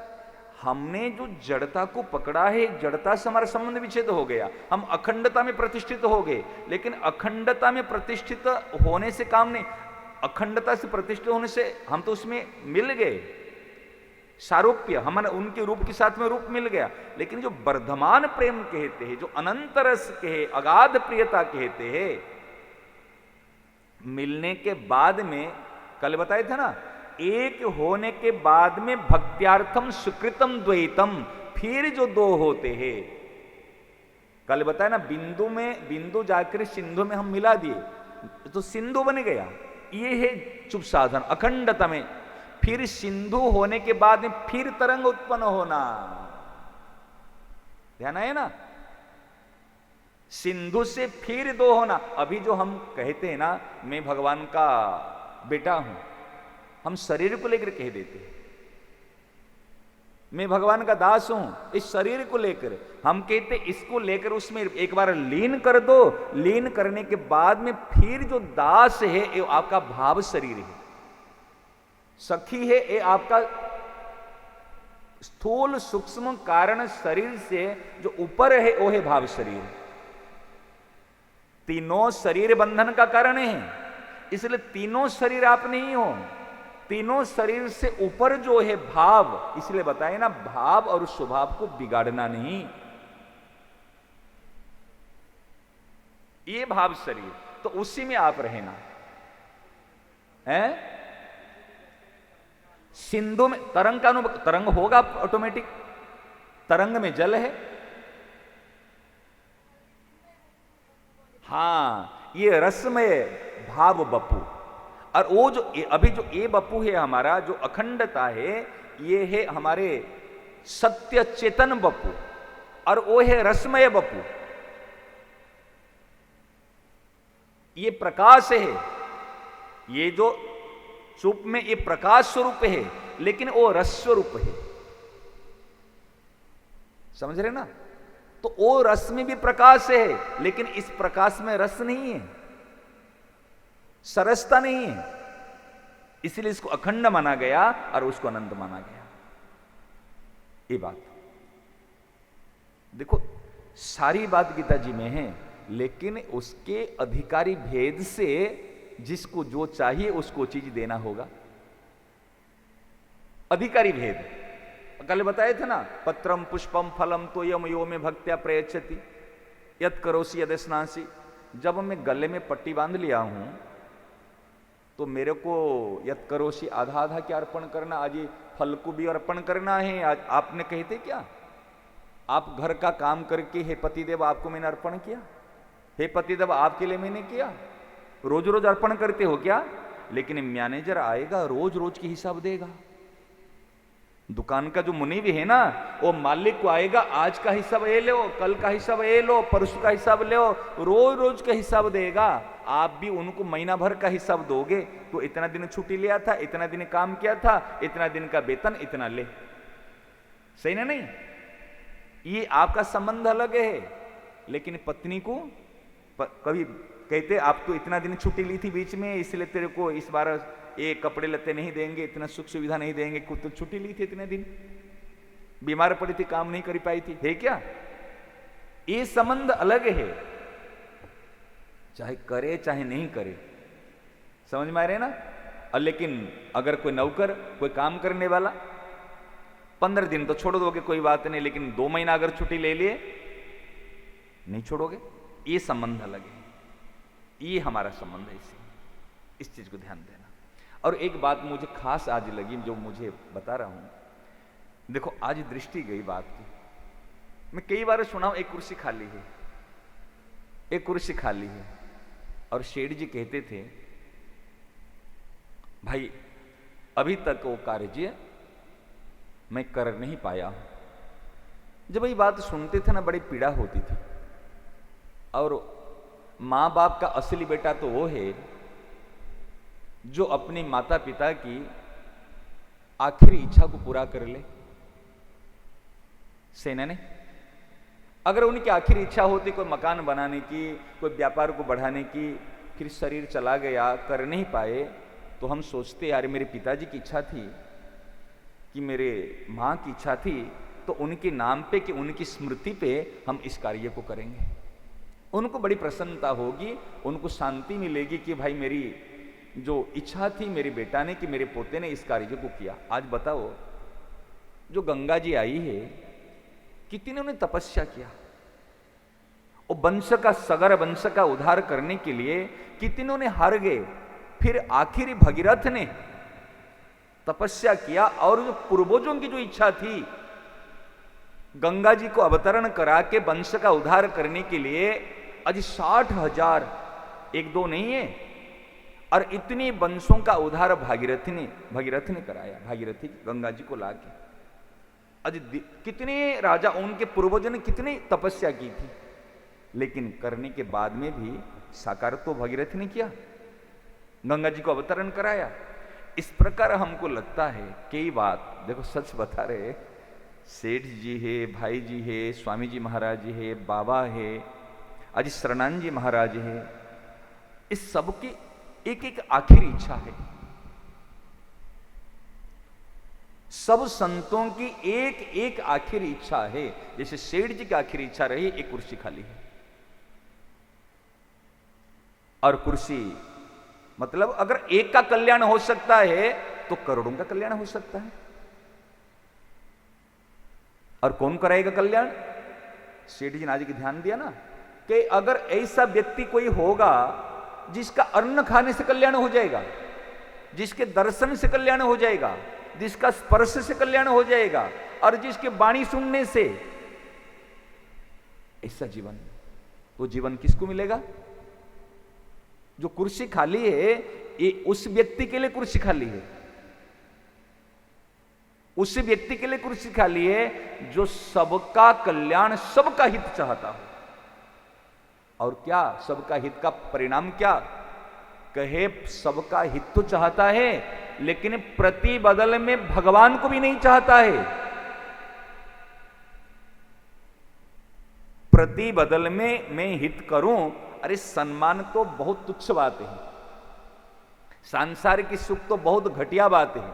हमने जो जड़ता को पकड़ा है, जड़ता से हमारा संबंध विच्छेद हो गया, हम अखंडता में प्रतिष्ठित हो गए। लेकिन अखंडता में प्रतिष्ठित होने से काम नहीं, अखंडता से प्रतिष्ठित होने से हम तो उसमें मिल गए, सारूप्य, हमारे उनके रूप के साथ में रूप मिल गया। लेकिन जो वर्धमान प्रेम कहते हैं, जो अनंत रस कहे, अगाध प्रियता कहते हैं, मिलने के बाद में, कल बताए थे ना, एक होने के बाद में भक्त्यार्थम सुकृतम द्वैतम, फिर जो दो होते हैं, कल बताया ना, बिंदु में बिंदु जाकर सिंधु में हम मिला दिए तो सिंधु बन गया। ये है चुप साधन, अखंडता में। फिर सिंधु होने के बाद में फिर तरंग उत्पन्न होना, ध्यान आया ना? सिंधु से फिर दो होना। अभी जो हम कहते हैं ना, मैं भगवान का बेटा हूं, हम शरीर को लेकर कह देते हैं, मैं भगवान का दास हूं, इस शरीर को लेकर हम कहते, इसको लेकर उसमें एक बार लीन कर दो, लीन करने के बाद में फिर जो दास है ये आपका भाव शरीर है, सखी है ये आपका स्थूल सूक्ष्म कारण शरीर से जो ऊपर है वो है भाव शरीर। तीनों शरीर बंधन का कारण है, इसलिए तीनों शरीर आप नहीं हो, तीनों शरीर से ऊपर जो है भाव, इसलिए बताए ना, भाव और स्वभाव को बिगाड़ना नहीं, ये भाव शरीर, तो उसी में आप रहना है। सिंधु में तरंग का अनुभव, तरंग होगा ऑटोमेटिक, तरंग में जल है, हां, ये रसमय भाव बपू। और वो जो अभी जो ये बपू है हमारा, जो अखंडता है, ये है हमारे सत्य चेतन बपू, और वो है रसमय बपू, ये प्रकाश है, ये जो चुप में ये प्रकाश स्वरूप है, लेकिन वो रस स्वरूप है। समझ रहे ना? तो वो रस में भी प्रकाश है, लेकिन इस प्रकाश में रस नहीं है, सरसता नहीं है, इसलिए इसको अखंड माना गया और उसको अनंत माना गया। ये बात देखो, सारी बात गीता जी में है, लेकिन उसके अधिकारी भेद से जिसको जो चाहिए उसको चीज देना होगा। अधिकारी भेद कल बताए थे ना, पत्रम पुष्पम फलम तो यम यो में भक्त्या प्रयच्छति यत करोसी यद स्नासी। जब मैं गले में पट्टी बांध लिया हूं तो मेरे को यत करोसी आधा आधा क्या अर्पण करना, आज ये फल को भी अर्पण करना है। आज आपने कहते क्या, आप घर का काम करके हे पतिदेव आपको मैंने अर्पण किया, हे पतिदेव आपके लिए मैंने किया, रोज रोज अर्पण करते हो क्या? लेकिन मैनेजर आएगा रोज रोज की हिसाब देगा। दुकान का जो मुनि भी है ना, वो मालिक को आएगा, आज का हिसाब ये लो, कल का हिसाब ये लो, परसों का हिसाब लो, रोज रोज का हिसाब देगा। आप भी उनको महीना भर का हिसाब दोगे तो इतना दिन छुट्टी लिया था, इतना दिन काम किया था, इतना दिन का वेतन इतना ले, सही ना? नहीं, ये आपका संबंध अलग है। लेकिन पत्नी को कभी कहते आप तो इतना दिन छुट्टी ली थी बीच में, इसलिए तेरे को इस बार ये कपड़े लत्ते नहीं देंगे, इतना सुख सुविधा नहीं देंगे, खुद तो छुट्टी ली थी इतने दिन, बीमार पड़ी थी, काम नहीं कर पाई थी, है क्या? ये संबंध अलग है, चाहे करे चाहे नहीं करे, समझ में आ रहे ना? और लेकिन अगर कोई नौकर, कोई काम करने वाला, 15 दिन तो छोड़ दोगे कोई बात नहीं, लेकिन 2 महीना अगर छुट्टी ले लिए नहीं छोड़ोगे, ये संबंध अलग है। ये हमारा संबंध है इससे। इस चीज को ध्यान देना। और एक बात मुझे खास आज लगी जो मुझे बता रहा हूं। देखो आज दृष्टि गई बात की। मैं कई बार सुना हूं एक कुर्सी खाली है, एक कुर्सी खाली है, और शेठ जी कहते थे भाई अभी तक वो कार्य मैं कर नहीं पाया। जब ये बात सुनते थे ना बड़ी पीड़ा होती थी। और मां बाप का असली बेटा तो वो है जो अपनी माता पिता की आखिरी इच्छा को पूरा कर ले। सेना ने अगर उनकी आखिरी इच्छा होती कोई मकान बनाने की, कोई व्यापार को बढ़ाने की, फिर शरीर चला गया, कर नहीं पाए, तो हम सोचते यार मेरे पिताजी की इच्छा थी कि मेरे मां की इच्छा थी, तो उनके नाम पे कि उनकी स्मृति पे हम इस कार्य को करेंगे। उनको बड़ी प्रसन्नता होगी, उनको शांति मिलेगी कि भाई मेरी जो इच्छा थी मेरे बेटा ने कि मेरे पोते ने इस कार्य को किया। आज बताओ जो गंगा जी आई है कितने ने तपस्या किया, वो वंश का सगर वंश का उद्धार करने के लिए कितनों ने हार गए, फिर आखिरी भगीरथ ने तपस्या किया और जो पूर्वजों की जो इच्छा थी गंगा जी को अवतरण करा के वंश का उद्धार करने के लिए आज 60,000 एक दो नहीं है, और इतनी वंशों का उद्धार भागीरथ ने कराया। भागीरथी गंगा जी को लाके आज कितने राजा उनके पूर्वजों ने कितनी तपस्या की थी, लेकिन करने के बाद में भी साकार तो भागीरथ ने किया, गंगा जी को अवतरण कराया। इस प्रकार हमको लगता है कई बात देखो सच बता रहे, सेठ जी है, भाई जी है, स्वामी जी महाराज जी है, बाबा है, आज शरणानंद जी महाराज है, इस सबकी एक एक आखिरी इच्छा है। सब संतों की एक एक आखिरी इच्छा है। जैसे सेठ जी की आखिरी इच्छा रही एक कुर्सी खाली है, और कुर्सी मतलब अगर एक का कल्याण हो सकता है तो करोड़ों का कल्याण हो सकता है। और कौन कराएगा कल्याण? सेठ जी ने आज की ध्यान दिया ना कि अगर ऐसा व्यक्ति कोई होगा जिसका अन्न खाने से कल्याण हो जाएगा, जिसके दर्शन से कल्याण हो जाएगा, जिसका स्पर्श से कल्याण हो जाएगा, और जिसके वाणी सुनने से, ऐसा जीवन, वो जीवन किसको मिलेगा? जो कुर्सी खाली है ये उस व्यक्ति के लिए कुर्सी खाली है, उस व्यक्ति के लिए कुर्सी खाली है जो सबका कल्याण सबका हित चाहता हो। और क्या सबका हित का परिणाम क्या? कहे सबका हित तो चाहता है लेकिन प्रति बदल में भगवान को भी नहीं चाहता है। प्रति बदल में मैं हित करूं, अरे सम्मान तो बहुत तुच्छ बात है, सांसारिक सुख तो बहुत घटिया बात है,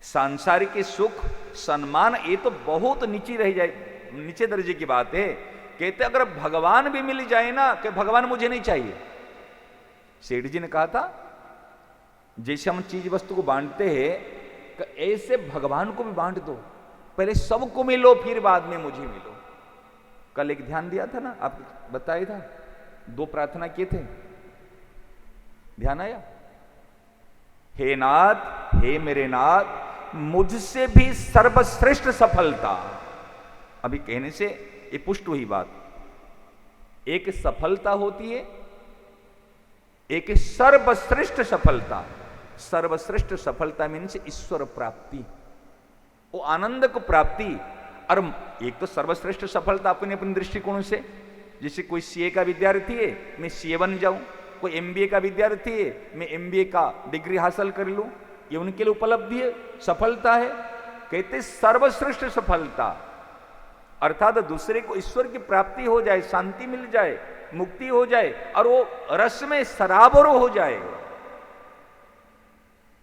सांसारिक सुख सम्मान ये तो बहुत नीचे रह जाए, नीचे दर्जे की बात है। कहते अगर भगवान भी मिल जाए ना कि भगवान मुझे नहीं चाहिए। सेठ जी ने कहा था जैसे हम चीज वस्तु को बांटते हैं कि ऐसे भगवान को भी बांट दो, पहले सबको मिलो फिर बाद में मुझे मिलो। कल एक ध्यान दिया था ना, आप बताया था, 2 प्रार्थना किए थे, ध्यान आया? हे नाथ, हे मेरे नाथ, मुझसे भी सर्वश्रेष्ठ सफलता। अभी कहने से ये पुष्ट हुई बात। एक सफलता होती है, एक सर्वश्रेष्ठ सफलता। सर्वश्रेष्ठ सफलता मीन्स ईश्वर प्राप्ति, वो आनंद को प्राप्ति। और एक तो सर्वश्रेष्ठ सफलता अपने अपने दृष्टिकोण से, जैसे कोई सीए का विद्यार्थी है मैं सीए बन जाऊं, कोई एमबीए का विद्यार्थी है मैं एमबीए का डिग्री हासिल कर लूं, ये उनके लिए उपलब्धि है, सफलता है। कहते सर्वश्रेष्ठ सफलता अर्थात दूसरे को ईश्वर की प्राप्ति हो जाए, शांति मिल जाए, मुक्ति हो जाए, और वो रस में सराबोर हो जाए,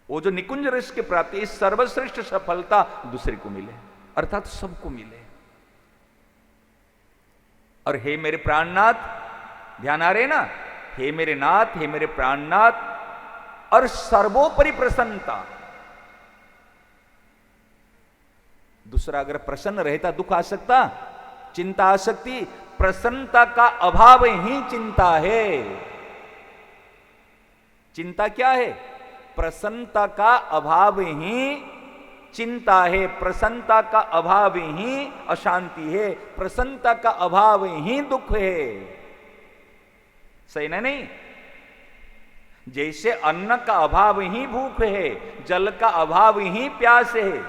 वो जो निकुंज रस की प्राप्ति, इस सर्वश्रेष्ठ सफलता दूसरे को मिले, अर्थात सबको मिले। और हे मेरे प्राणनाथ, ध्यान आ रहे ना, हे मेरे नाथ, हे मेरे प्राणनाथ, और सर्वोपरि प्रसन्नता। दूसरा अगर प्रसन्न रहता दुख आ सकता, चिंता आ सकती। प्रसन्नता का अभाव ही चिंता है। चिंता क्या है? प्रसन्नता का अभाव ही चिंता है, प्रसन्नता का अभाव ही अशांति है, प्रसन्नता का अभाव ही दुख है। सही ना? नहीं? जैसे अन्न का अभाव ही भूख है, जल का अभाव ही प्यास है।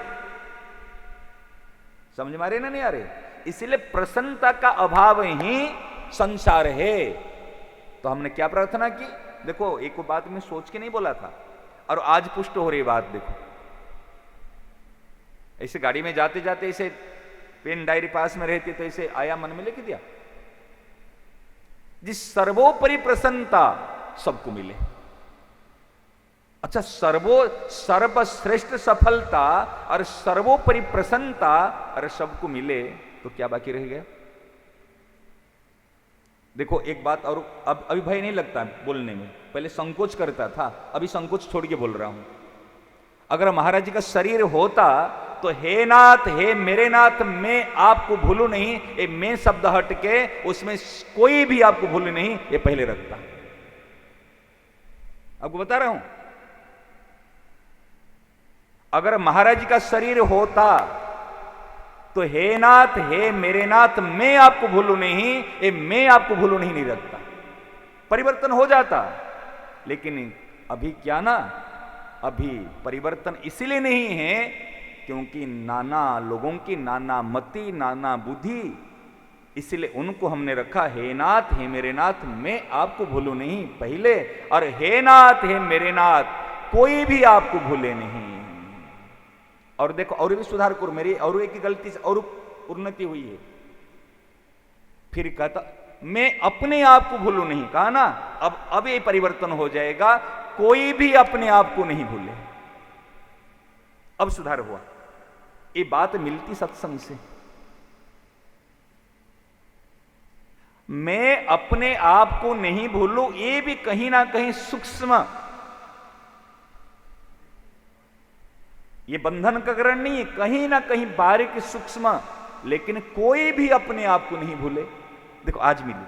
समझ में आ रहे ना? नहीं आ रहे? इसलिए प्रसन्नता का अभाव ही संसार है। तो हमने क्या प्रार्थना की? देखो, एक बात में सोच के नहीं बोला था और आज पुष्ट हो रही बात। देखो, ऐसे गाड़ी में जाते जाते ऐसे पेन डायरी पास में रहती तो ऐसे आया, मन में लिख दिया, जिस सर्वोपरि प्रसन्नता सबको मिले। अच्छा, सर्वश्रेष्ठ सफलता और सर्वोपरि प्रसन्नता अगर सबको मिले तो क्या बाकी रह गया? देखो, एक बात और, अब अभी भय नहीं लगता बोलने में, पहले संकोच करता था, अभी संकोच छोड़ के बोल रहा हूं। अगर महाराज जी का शरीर होता तो हे नाथ, हे मेरे नाथ, मैं आपको भूलू नहीं, ये मैं शब्द हट के उसमें कोई भी आपको भूलू नहीं, ये पहले रखता। आपको बता रहा हूं, अगर महाराज जी का शरीर होता तो हे नाथ, हे मेरे नाथ, मैं आपको भूलू नहीं, ये मैं आपको भूलू नहीं रखता, परिवर्तन हो जाता। लेकिन अभी क्या ना, अभी परिवर्तन इसलिए नहीं है क्योंकि नाना लोगों की नाना मति, नाना बुद्धि, इसलिए उनको हमने रखा हे नाथ, हे मेरे नाथ, मैं आपको भूलू नहीं पहले, और हे नाथ, हे मेरे नाथ, कोई भी आपको भूले नहीं। और देखो, और भी सुधार करो, मेरी और एक गलती से और उन्नति हुई है। फिर कहता मैं अपने आप को भूलू नहीं, कहा ना, अब ये परिवर्तन हो जाएगा, कोई भी अपने आप को नहीं भूले। अब सुधार हुआ। ये बात मिलती सत्संग से। मैं अपने आप को नहीं भूलू, ये भी कहीं ना कहीं सूक्ष्म, ये बंधन का कारण नहीं है, कहीं ना कहीं बारीक सूक्ष्म, लेकिन कोई भी अपने आप को नहीं भूले। देखो, आज मिली।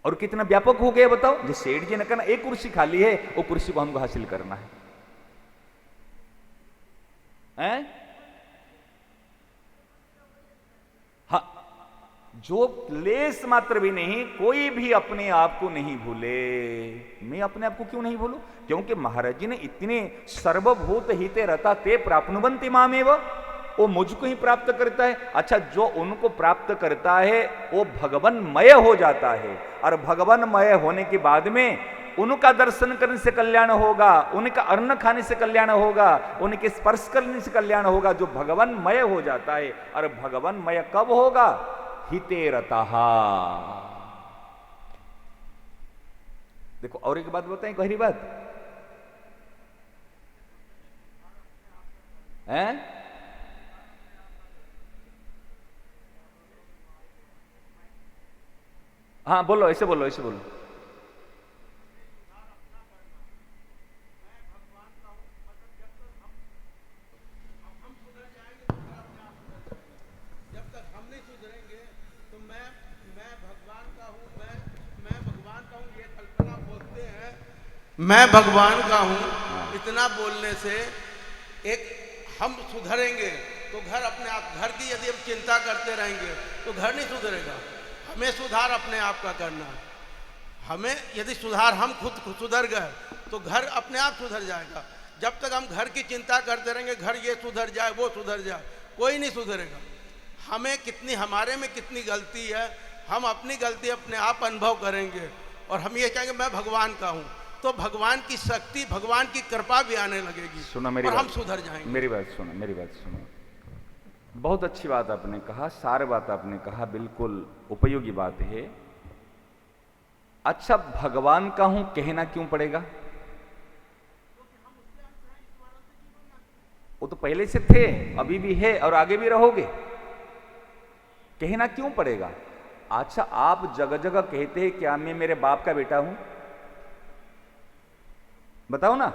और कितना व्यापक हो गया बताओ। जो सेठ जी ने कहा एक कुर्सी खाली है, वो कुर्सी को हमको हासिल करना है, हैं? हाँ, जो लेस मात्र भी नहीं, कोई भी अपने आप को नहीं भूले। मैं अपने आप को क्यों नहीं भूलूं? क्योंकि महाराज जी ने इतने सर्वभूत हिते रता ते प्राप्नुवन्ति मामेव, वो मुझको ही प्राप्त करता है। अच्छा, जो उनको प्राप्त करता है वो भगवन्मय हो जाता है, और भगवन्मय होने के बाद में उनका दर्शन करने से कल्याण होगा, उनका अन्न खाने से कल्याण होगा, उनके स्पर्श करने से कल्याण होगा। जो भगवन्मय हो जाता है, और भगवन्मय कब होगा? हिते रतः। देखो, और एक बात बताएं, गहरी बात है। हाँ, बोलो, ऐसे बोलो, ऐसे बोलो। जब तक हम नहीं सुधरेंगे तो मैं भगवान का हूँ, मैं भगवान का हूँ, ये कल्पना बोलते हैं, मैं भगवान का हूँ, इतना बोलने से एक हम सुधरेंगे तो घर अपने आप, घर की यदि हम चिंता करते रहेंगे तो घर नहीं सुधरेगा। हमें सुधार अपने आप का करना है। हमें यदि सुधार, हम खुद सुधर गए तो घर अपने आप सुधर जाएगा। जब तक हम घर की चिंता करते रहेंगे, घर ये सुधर जाए, वो सुधर जाए, कोई नहीं सुधरेगा। हमें कितनी, हमारे में कितनी गलती है, हम अपनी गलती अपने आप अनुभव करेंगे और हम ये कहेंगे मैं भगवान का हूँ, तो भगवान की शक्ति, भगवान की कृपा भी आने लगेगी। सुनो मेरी और बात, हम सुधर जाएंगे। मेरी बात सुनो, मेरी बात सुनो। बहुत अच्छी बात आपने कहा, सार बात आपने कहा, बिल्कुल उपयोगी बात है। अच्छा, भगवान का हूं कहना क्यों पड़ेगा? वो तो पहले से थे, अभी भी है और आगे भी रहोगे, कहना क्यों पड़ेगा? अच्छा, आप जगह जगह कहते हैं क्या मैं मेरे बाप का बेटा हूं? बताओ ना,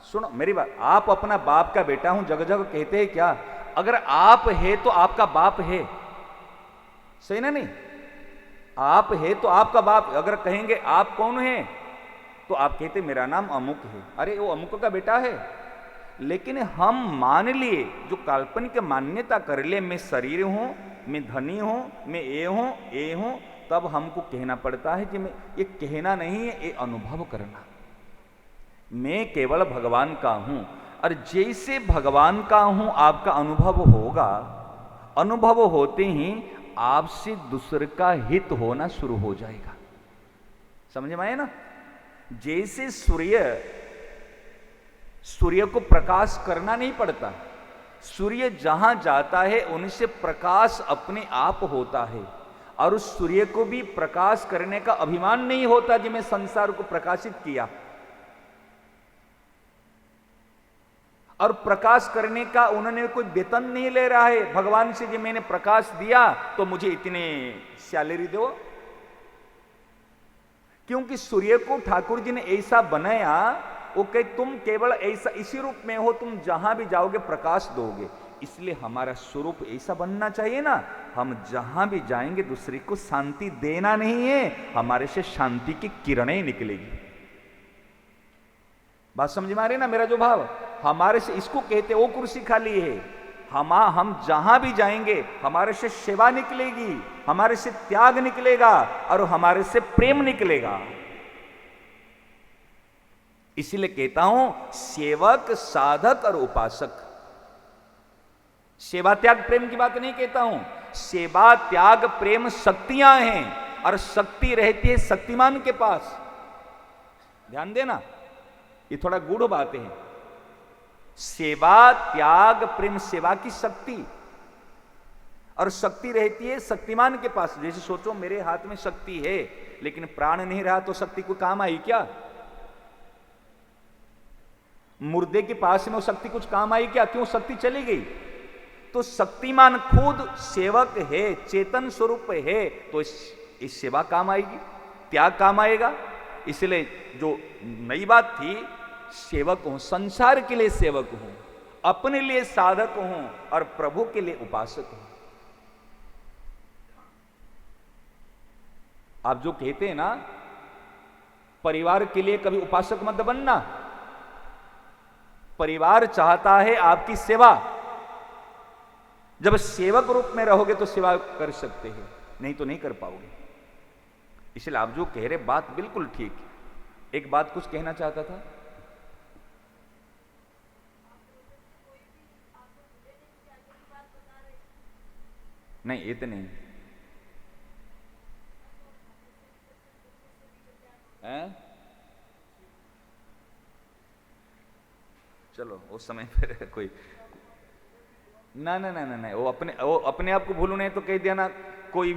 सुनो मेरी बात, आप अपना बाप का बेटा हूं जगह जगह कहते हैं क्या? अगर आप है तो आपका बाप है, सही ना? नहीं, आप है तो आपका बाप, अगर कहेंगे आप कौन है तो आप कहते मेरा नाम अमुक है, अरे वो अमुक का बेटा है। लेकिन हम मान लिए, जो काल्पनिक मान्यता कर ले, मैं शरीर हूं, मैं धनी हूं, मैं ये हूं, तब हमको कहना पड़ता है कि मैं, ये कहना नहीं है, ये अनुभव करना। मैं केवल भगवान का हूं, और जैसे भगवान का हूं आपका अनुभव होगा, अनुभव होते ही आपसे दूसरे का हित होना शुरू हो जाएगा। समझ में आया ना? जैसे सूर्य को प्रकाश करना नहीं पड़ता, सूर्य जहां जाता है उनसे प्रकाश अपने आप होता है, और उस सूर्य को भी प्रकाश करने का अभिमान नहीं होता कि मैं संसार को प्रकाशित किया, और प्रकाश करने का उन्होंने कोई वेतन नहीं ले रहा है भगवान से कि मैंने प्रकाश दिया तो मुझे इतने सैलरी दो। क्योंकि सूर्य को ठाकुर जी ने ऐसा बनाया, वो कहे तुम केवल ऐसा इसी रूप में हो, तुम जहां भी जाओगे प्रकाश दोगे। इसलिए हमारा स्वरूप ऐसा बनना चाहिए ना, हम जहां भी जाएंगे दूसरे को शांति देना नहीं है, हमारे से शांति की किरणें निकलेगी। बात समझ में आ रही ना मेरा जो भाव? हमारे से, इसको कहते वो कुर्सी खाली है, हम जहां भी जाएंगे हमारे से सेवा निकलेगी, हमारे से त्याग निकलेगा, और हमारे से प्रेम निकलेगा। इसलिए कहता हूं सेवक, साधक और उपासक। सेवा त्याग प्रेम की बात नहीं कहता हूं, सेवा त्याग प्रेम शक्तियां हैं, और शक्ति रहती है शक्तिमान के पास। ध्यान देना, ये थोड़ा गूढ़ बातें हैं। सेवा त्याग प्रेम, सेवा की शक्ति, और शक्ति रहती है शक्तिमान के पास। जैसे सोचो मेरे हाथ में शक्ति है लेकिन प्राण नहीं रहा तो शक्ति को काम आई क्या? मुर्दे के पास में वो शक्ति कुछ काम आई क्या? क्यों? शक्ति चली गई। तो शक्तिमान खुद सेवक है, चेतन स्वरूप है, तो इस सेवा काम आएगी, त्याग काम आएगा। इसलिए जो नई बात थी, सेवक हूं, संसार के लिए सेवक हूं, अपने लिए साधक हूं, और प्रभु के लिए उपासक हूं। आप जो कहते हैं ना परिवार के लिए कभी उपासक मत बनना, परिवार चाहता है आपकी सेवा। जब सेवक रूप में रहोगे तो सेवा कर सकते हैं, नहीं तो नहीं कर पाओगे। इसलिए आप जो कह रहे बात बिल्कुल ठीक है। एक बात कुछ कहना चाहता था, नहीं ये तो नहीं है? चलो उस समय फिर कोई ना ना ना ना ना, वो अपने आप को भूलो नहीं तो कह दिया ना, कोई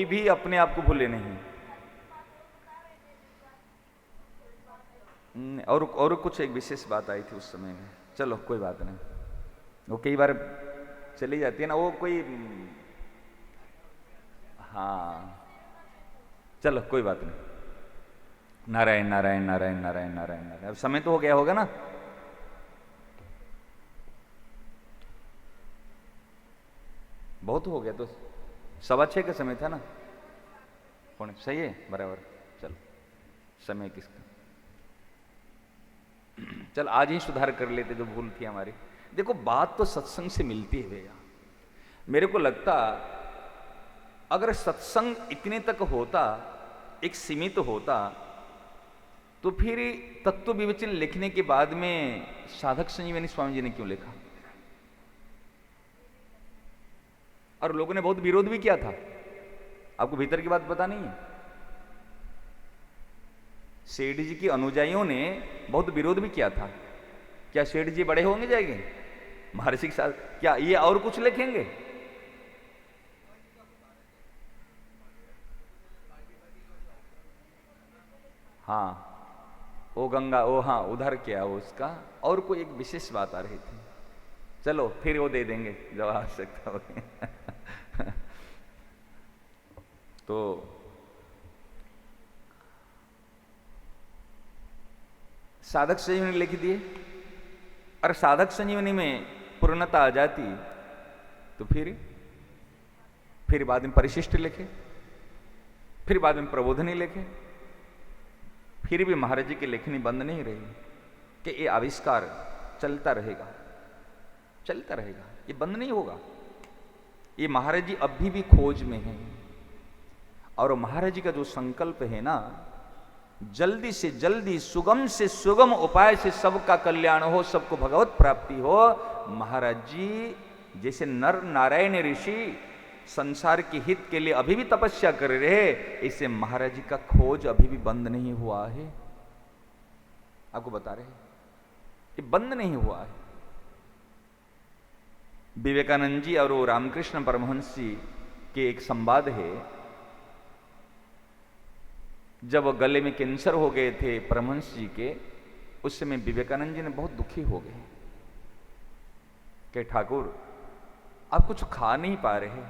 भी अपने आप को भूले नहीं। और कुछ एक विशेष बात आई थी उस समय में, चलो कोई बात नहीं, वो कई बार चली जाती है ना, वो कोई, हाँ चलो कोई बात नहीं। नारायण नारायण नारायण नारायण नारायण नारायण। अब समय तो हो गया होगा ना? बहुत हो गया, तो 6:15 का समय था ना, सही है, बराबर। चलो समय किसका, चल आज ही सुधार कर लेते जो भूल थी हमारी। देखो बात तो सत्संग से मिलती है भैया। मेरे को लगता अगर सत्संग इतने तक होता, एक सीमित होता, तो फिर तत्व विवेचन लिखने के बाद में साधक संजीवनी स्वामी जी ने क्यों लिखा? और लोगों ने बहुत विरोध भी किया था। आपको भीतर की बात पता नहीं है? सेठ जी की अनुयायियों ने बहुत विरोध भी किया था। क्या सेठ जी बड़े होंगे जाएंगे महर्षि के साथ, क्या ये और कुछ लिखेंगे? हाँ वो गंगा, वो हाँ उधर क्या वो उसका, और कोई एक विशेष बात आ रही थी। चलो फिर वो दे देंगे जब आवश्यकता होगी। तो साधक संजीवनी लिख दिए, और साधक संजीवनी में पूर्णता आ जाती तो फिर बाद में परिशिष्ट लिखे। फिर बाद में प्रबोधनी लिखे, फिर भी महाराज जी की लेखनी बंद नहीं रही कि ये आविष्कार चलता रहेगा, चलता रहेगा, ये बंद नहीं होगा। ये महाराज जी अभी भी खोज में हैं और महाराज जी का जो संकल्प है ना, जल्दी से जल्दी सुगम से सुगम उपाय से सबका कल्याण हो, सबको भगवत प्राप्ति हो। महाराज जी जैसे नर नारायण ऋषि संसार के हित के लिए अभी भी तपस्या कर रहे, ऐसे महाराज जी का खोज अभी भी बंद नहीं हुआ है। आपको बता रहे हैं, ये बंद नहीं हुआ है। विवेकानंद जी और रामकृष्ण परमहंस जी के एक संवाद है। जब वो गले में कैंसर हो गए थे परमहंस जी के, उस समय विवेकानंद जी ने बहुत दुखी हो गए कि ठाकुर आप कुछ खा नहीं पा रहे,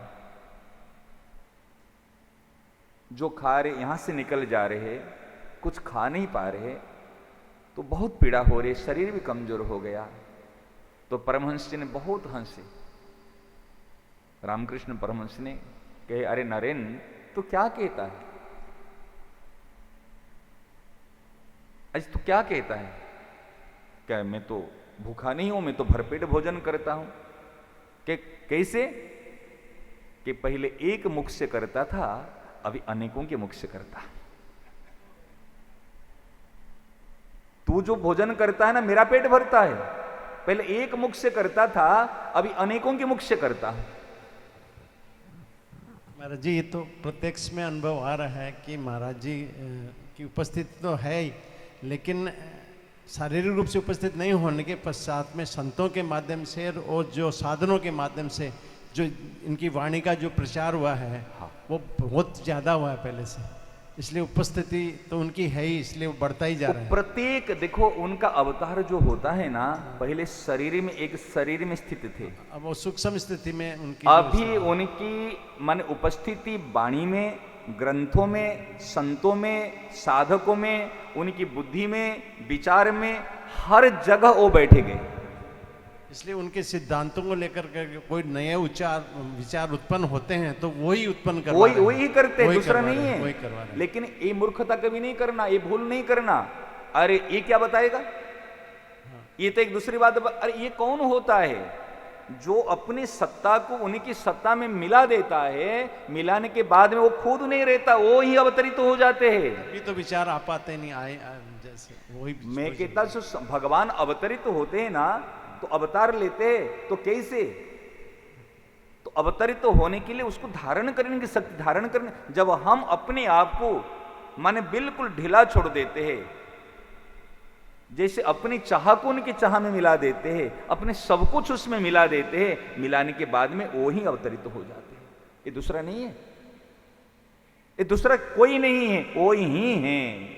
जो खा रहे यहां से निकल जा रहे, कुछ खा नहीं पा रहे, तो बहुत पीड़ा हो रही, शरीर भी कमजोर हो गया। तो परमहंस जी ने बहुत हंसे। रामकृष्ण परमहंस ने कहे, अरे नरेंद्र तू क्या कहता है, आज तू क्या कहता है? क्या मैं तो भूखा नहीं हूं, मैं तो भरपेट भोजन करता हूं। कि कैसे? कि पहले एक मुख से करता था, अभी अनेकों के मुख से करता। तू जो भोजन करता है ना, मेरा पेट भरता है, पहले एक मुख से करता था, अभी अनेकों के मुख से करता हूं। महाराज जी ये तो प्रत्यक्ष में अनुभव आ रहा है कि महाराज जी की उपस्थिति तो है ही, लेकिन शारीरिक रूप से उपस्थित नहीं होने के पश्चात में संतों के माध्यम से और जो साधनों के माध्यम से जो इनकी वाणी का जो प्रचार हुआ है, वो बहुत ज़्यादा हुआ है पहले से, इसलिए उपस्थिति तो उनकी है ही, इसलिए वो बढ़ता ही जा रहा है। प्रत्येक देखो उनका अवतार जो होता है ना, पहले शरीर में एक शरीर में स्थित थे, अब वो सूक्ष्म स्थिति में उनकी अभी उनकी माने उपस्थिति वाणी में, ग्रंथों में, संतों में, साधकों में, उनकी बुद्धि में, विचार में, हर जगह वो बैठे गए। इसलिए उनके सिद्धांतों को लेकर कोई नए विचार उत्पन्न होते हैं तो वही उत्पन्न करवा रहे हैं, वही करते हैं, दूसरा नहीं है। वही करवा रहे हैं। लेकिन ये मूर्खता कभी नहीं करना, ये भूल नहीं करना। अरे ये क्या बताएगा, ये तो एक दूसरी बात। अरे ये कौन होता है जो अपनी सत्ता को उनकी सत्ता में मिला देता है, मिलाने के बाद में वो खुद नहीं रहता, वो ही अवतरित तो हो जाते हैं। अभी तो विचार आ पाते नहीं, आए जैसे वही। मैं कहता जो भगवान अवतरित तो होते हैं ना, तो अवतार लेते हैं तो कैसे? तो अवतरित तो होने के लिए उसको धारण करने की शक्ति, धारण करने, जब हम अपने आप को माने बिल्कुल ढीला छोड़ देते हैं, जैसे अपनी चाह को उनकी चाह में मिला देते हैं, अपने सब कुछ उसमें मिला देते हैं, मिलाने के बाद में वो ही अवतरित हो जाते हैं। ये दूसरा नहीं है, ये दूसरा कोई नहीं है, वो ही है।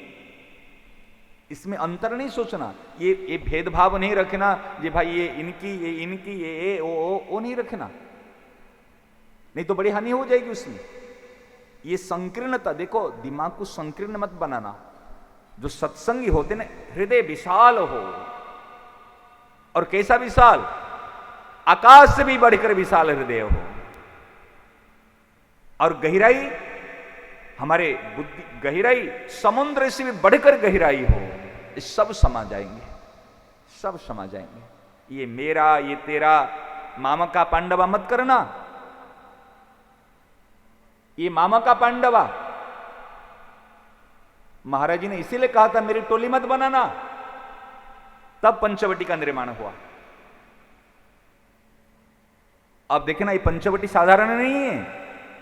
इसमें अंतर नहीं सोचना, ये भेदभाव नहीं रखना, ये भाई ये इनकी ये वो नहीं रखना, नहीं तो बड़ी हानि हो जाएगी उसमें। ये संकीर्णता देखो, दिमाग को संकीर्ण मत बनाना। जो सत्संगी होते ना, हृदय विशाल हो, और कैसा विशाल? आकाश से भी बढ़कर विशाल हृदय हो, और गहराई, हमारे बुद्धि गहराई समुद्र से भी बढ़कर गहराई हो, ये सब समा जाएंगे, सब समा जाएंगे। ये मेरा, ये तेरा, मामा का पांडवा मत करना। ये मामा का पांडवा महाराज जी ने इसीलिए कहा था मेरी टोली मत बनाना, तब पंचवटी का निर्माण हुआ। अब देखे ना, ये पंचवटी साधारण नहीं है,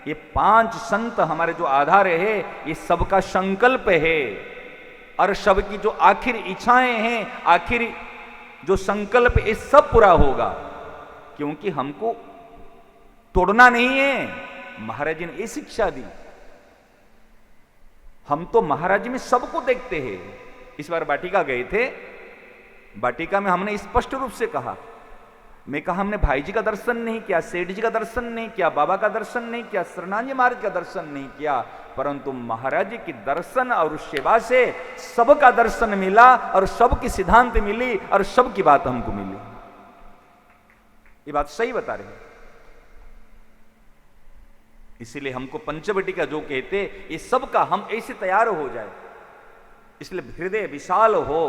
ये 5 संत हमारे जो आधार है, ये सबका संकल्प है, और सबकी जो आखिर इच्छाएं हैं, आखिर जो संकल्प, ये सब पूरा होगा, क्योंकि हमको तोड़ना नहीं है। महाराज जी ने ये शिक्षा दी। हम तो महाराज जी में सबको देखते हैं। इस बार वाटिका गए थे, वाटिका में हमने स्पष्ट रूप से कहा, मैं कहा हमने भाई जी का दर्शन नहीं किया, सेठ जी का दर्शन नहीं किया, बाबा का दर्शन नहीं किया, शरणाजी महाराज का दर्शन नहीं किया, परंतु महाराज जी की दर्शन और सेवा से सबका दर्शन मिला, और सबकी सिद्धांत मिली, और सबकी बात हमको मिली। ये बात सही बता रहे हैं। इसीलिए हमको पंचवटी का जो कहते, ये सब का हम ऐसे तैयार हो जाए, इसलिए हृदय विशाल हो।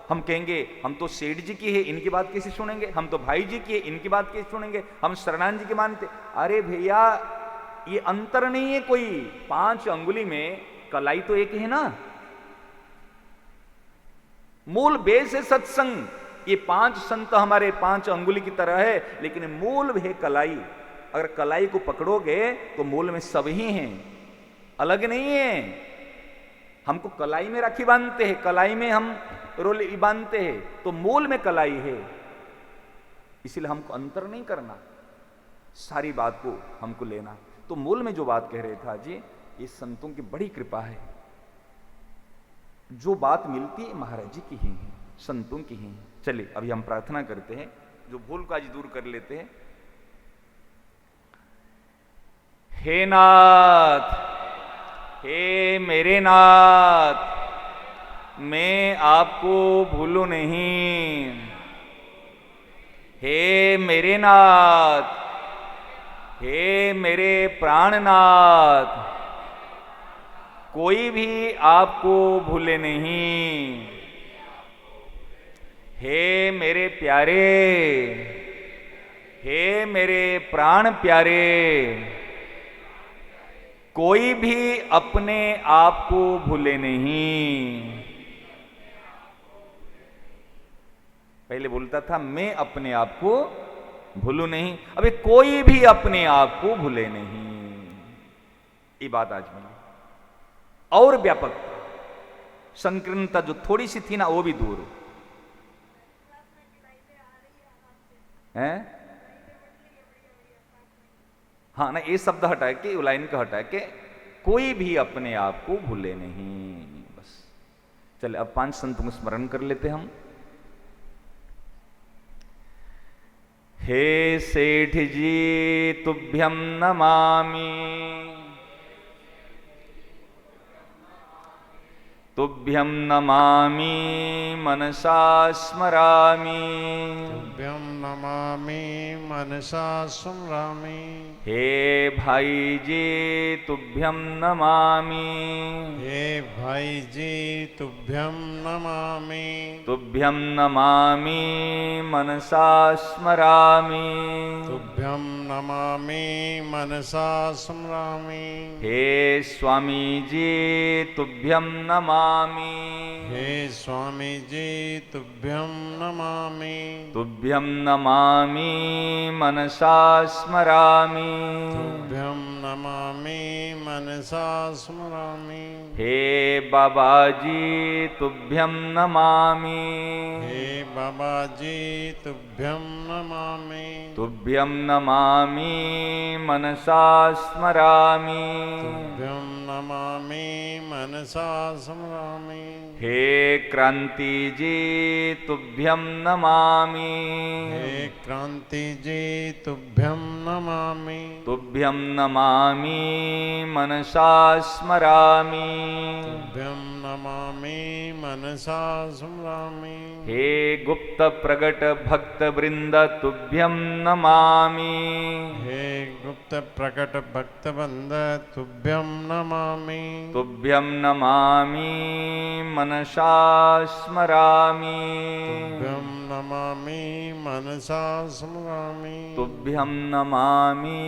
हम कहेंगे हम तो सेठ जी की है, इनकी बात कैसे सुनेंगे, हम तो भाई जी की है, इनकी बात कैसे सुनेंगे, हम शरणानंद जी की मानते। अरे भैया, ये अंतर नहीं है कोई, 5 अंगुली में कलाई तो एक है ना, मूल बेस है सत्संग। ये 5 संत हमारे 5 अंगुली की तरह है, लेकिन मूल है कलाई। अगर कलाई को पकड़ोगे तो मूल में सब ही हैं, अलग नहीं है। हमको कलाई में राखी बांधते हैं, कलाई में हम रोली बांधते हैं, तो मूल में कलाई है। इसलिए हमको अंतर नहीं करना, सारी बात को हमको लेना। तो मूल में जो बात कह रहे था जी, ये संतों की बड़ी कृपा है। जो बात मिलती है महाराज जी की ही है, संतों की ही है। चलिए अभी हम प्रार्थना करते हैं, जो भूल को आज दूर कर लेते हैं। हे नाथ, हे मेरे नाथ, मैं आपको भूलूं नहीं। हे मेरे नाथ, हे मेरे प्राणनाथ, कोई भी आपको भूले नहीं। हे मेरे प्यारे, हे मेरे प्राण प्यारे, कोई भी अपने आप को भूले नहीं। पहले बोलता था मैं अपने आप को भूलू नहीं, अबे कोई भी अपने आप को भूले नहीं। ये बात आज मिली। और व्यापक संकीर्णता जो थोड़ी सी थी ना, वो भी दूर है। हाँ ना, ये शब्द हटा के, लाइन का हटा के, कोई भी अपने आप को भूले नहीं। बस चले अब 5 संतों को स्मरण कर लेते हम। हे सेठ जी तुभ्यं नमामि, तुभ्यं नमामि मनसा स्मरामि, तुभ्यं नमामि मनसा स्मरामि। हे भाई जी तुभ्यं नमामि, हे भाई जी तुभ्यं नमामि, तुभ्यं नमामि मनसा स्मरामि, तुभ्यं नमामि मनसा स्मरामि। हे स्वामी जी तुभ्यं नमामि, हे स्वामी जी तुभ्यं नमामि, तुभ्यं नमामि मनसा स्मरामि, तुभ्यं नमामि मनसा स्मरामि। हे बाबा जी तुभ्यं नमामि, हे बाबा जी तुभ्यं नमामि, तुभ्यं नमामि मनसा स्मरामि, तुभ्यं नमामि मनसा स्मरामि। हे क्रांति जी तुभ्यं नमामि, हे क्रांति जी तुभ्यं नमामि, तुभ्यं नमामि मनसा स्मरामि, तुभ्यं नमामि मनसा स्मरामि। हे गुप्त प्रगट भक्त वृंद तुभ्यं नमामि, हे गुप्त प्रकट भक्त बंद तुभ्यं नमामि, तुभ्यं नमामि मनसा स्मरामि, तुभ्यं नमामि मनसा स्मरामि, तुभ्यं नमामि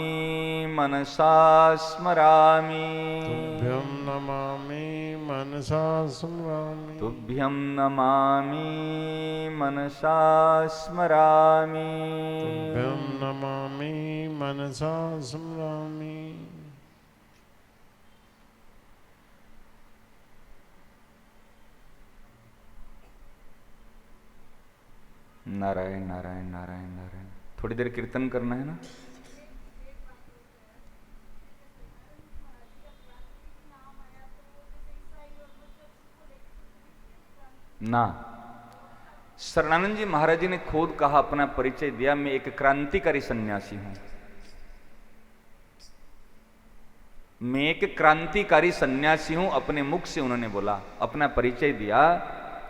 मनसा स्मरामि, तुभ्यं नमामि मनसा स्मरामि, तुभ्यं नमामि मनसा स्मरामि, तुभ्यं नमामि मनसा स्मरामि। नारायण नारायण नारायण नारायण। थोड़ी देर कीर्तन करना है ना। ना, शरणानंद जी महाराज जी ने खुद कहा, अपना परिचय दिया, मैं एक क्रांतिकारी सन्यासी हूं। मैं एक क्रांतिकारी सन्यासी हूं, अपने मुख से उन्होंने बोला, अपना परिचय दिया,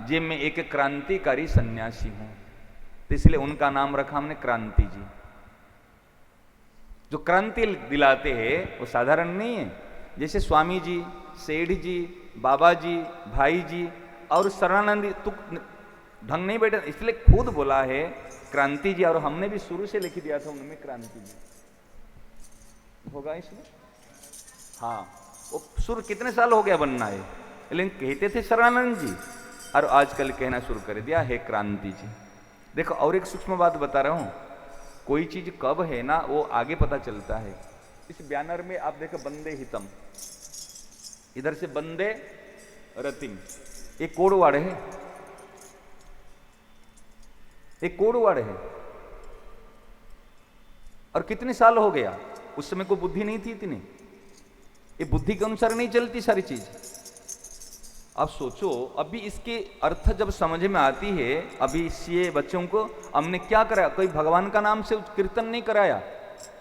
जे मैं एक क्रांतिकारी सन्यासी हूं। तो इसलिए उनका नाम रखा हमने क्रांति जी। जो क्रांति दिलाते हैं वो साधारण नहीं है। जैसे स्वामी जी, सेठ जी, बाबा जी, भाई जी और शरणानंद तू ढंग नहीं बैठा, इसलिए खुद बोला है क्रांति जी, और हमने भी शुरू से लिख दिया था उनमें क्रांति जी होगा इसमें। हाँ, वो सुर कितने साल हो गया बनना है, लेकिन कहते थे शरणानंद जी और आजकल कहना शुरू कर दिया है क्रांति जी। देखो और एक सूक्ष्म बात बता रहा हूं, कोई चीज कब है ना वो आगे पता चलता है। इस बैनर में आप देखो बंदे हितम, इधर से बंदे रतिम, एक कोड वर्ड है, एक कोड वर्ड है। और कितने साल हो गया, उस समय कोई बुद्धि नहीं थी इतनी, ये बुद्धि के अनुसार नहीं चलती सारी चीज। अब सोचो, अभी इसके अर्थ जब समझ में आती है, अभी ये बच्चों को हमने क्या कराया, कोई भगवान का नाम से कीर्तन नहीं कराया,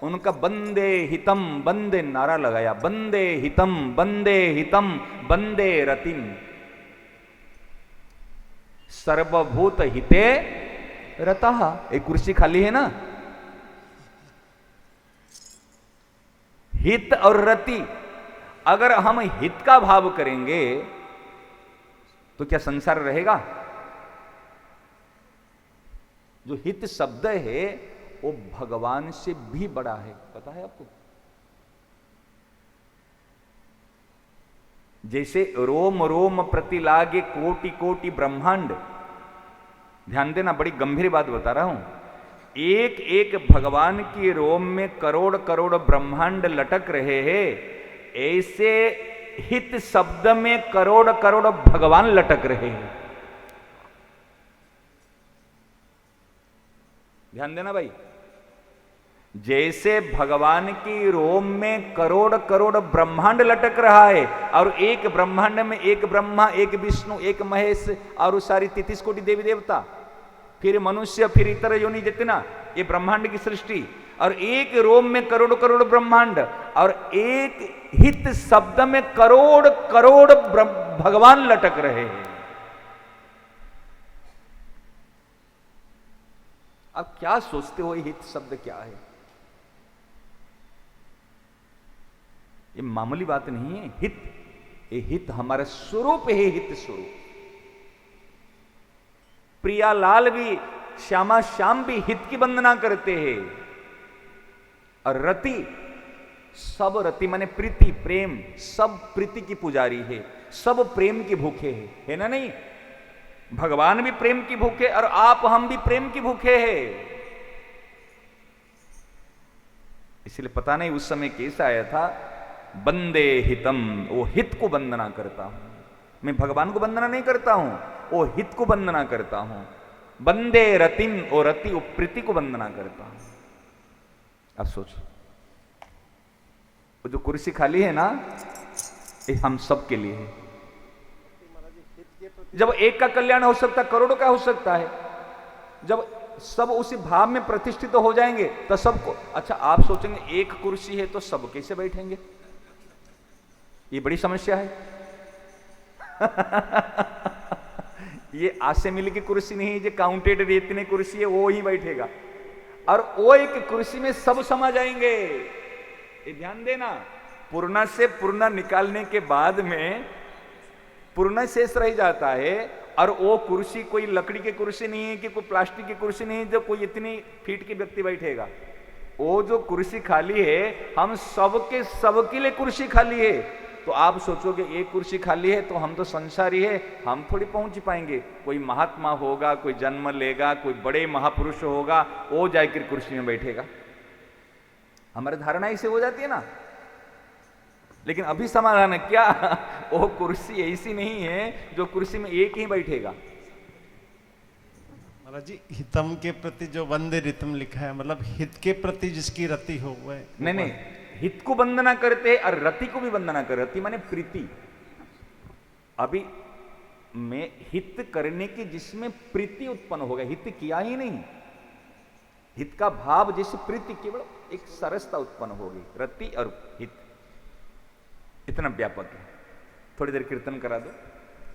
उनका बंदे हितम बंदे नारा लगाया, बंदे हितम बंदे रतिम, सर्वभूत हिते रतः। एक कुर्सी खाली है ना, हित और रति, अगर हम हित का भाव करेंगे तो क्या संसार रहेगा? जो हित शब्द है वो भगवान से भी बड़ा है, पता है आपको? जैसे रोम रोम प्रति लागे कोटि कोटि ब्रह्मांड, ध्यान देना, बड़ी गंभीर बात बता रहा हूं। एक एक भगवान की रोम में करोड़ करोड़ ब्रह्मांड लटक रहे हैं, ऐसे हित शब्द में करोड़ करोड़ भगवान लटक रहे हैं। ध्यान देना भाई, जैसे भगवान की रोम में करोड़ करोड़ ब्रह्मांड लटक रहा है, और एक ब्रह्मांड में एक ब्रह्मा, एक विष्णु, एक महेश और सारी 33 कोटि देवी देवता, फिर मनुष्य, फिर इतर योनि जितना, ये ब्रह्मांड की सृष्टि, और एक रोम में करोड़ करोड़ ब्रह्मांड, और एक हित शब्द में करोड़ करोड़ भगवान लटक रहे हैं। अब क्या सोचते हो, ये हित शब्द क्या है? ये मामूली बात नहीं है। हित, ये हित हमारा स्वरूप है, हित स्वरूप। प्रियालाल भी, श्यामा श्याम भी हित की वंदना करते हैं। और रति, सब रति माने प्रीति, प्रेम, सब प्रीति की पुजारी है, सब प्रेम की भूखे है ना? नहीं, भगवान भी प्रेम की भूखे और आप हम भी प्रेम की भूखे हैं। इसलिए पता नहीं उस समय कैसा आया था, बंदे हितम, वो हित को वंदना करता हूं मैं, भगवान को वंदना नहीं करता हूं, वो हित को वंदना करता हूं। बंदे रतिम, वो रति, वो प्रीति को वंदना करता हूं। अब सोचो, वो जो कुर्सी खाली है ना, ये हम सब के लिए है। जब एक का कल्याण हो सकता, करोड़ों का हो सकता है। जब सब उसी भाव में प्रतिष्ठित हो जाएंगे तो सबको, अच्छा आप सोचेंगे एक कुर्सी है तो सब कैसे बैठेंगे, ये बड़ी समस्या है। ये आसे मिल की कुर्सी नहीं, जो काउंटेड रेतने कुर्सी है वो ही बैठेगा, और वो एक कुर्सी में सब समा जाएंगे। ये ध्यान देना, पूर्णा से पूर्णा निकालने के बाद में पूर्ण शेष रह जाता है, और वो कुर्सी कोई लकड़ी की कुर्सी नहीं है कि कोई प्लास्टिक की कुर्सी नहीं है जो कोई इतनी फीट के व्यक्ति बैठेगा। वो जो कुर्सी खाली है, हम सबके लिए कुर्सी खाली है। तो आप सोचोगे एक कुर्सी खाली है तो हम तो संसारी है, हम थोड़ी पहुंच पाएंगे। कोई महात्मा होगा, कोई जन्म लेगा, कोई बड़े महापुरुष होगा, वो जाकर कुर्सी में बैठेगा। हमारी धारणा इसे हो जाती है ना। लेकिन अभी समाधान है क्या, वो कुर्सी ऐसी नहीं है जो कुर्सी में एक ही बैठेगा। महाराज जी, हितम के प्रति जो वंदे रितम लिखा है, मतलब हित के प्रति जिसकी रति हो वह नहीं, हित को वंदना करते और रति को भी वंदना कर। रति माने प्रीति। अभी मैं हित करने की जिसमें प्रीति उत्पन्न होगा, हित किया ही नहीं, हित का भाव जैसे प्रीति, केवल एक सरसता उत्पन्न होगी। रति और हित इतना व्यापक है। थोड़ी देर कीर्तन करा दो।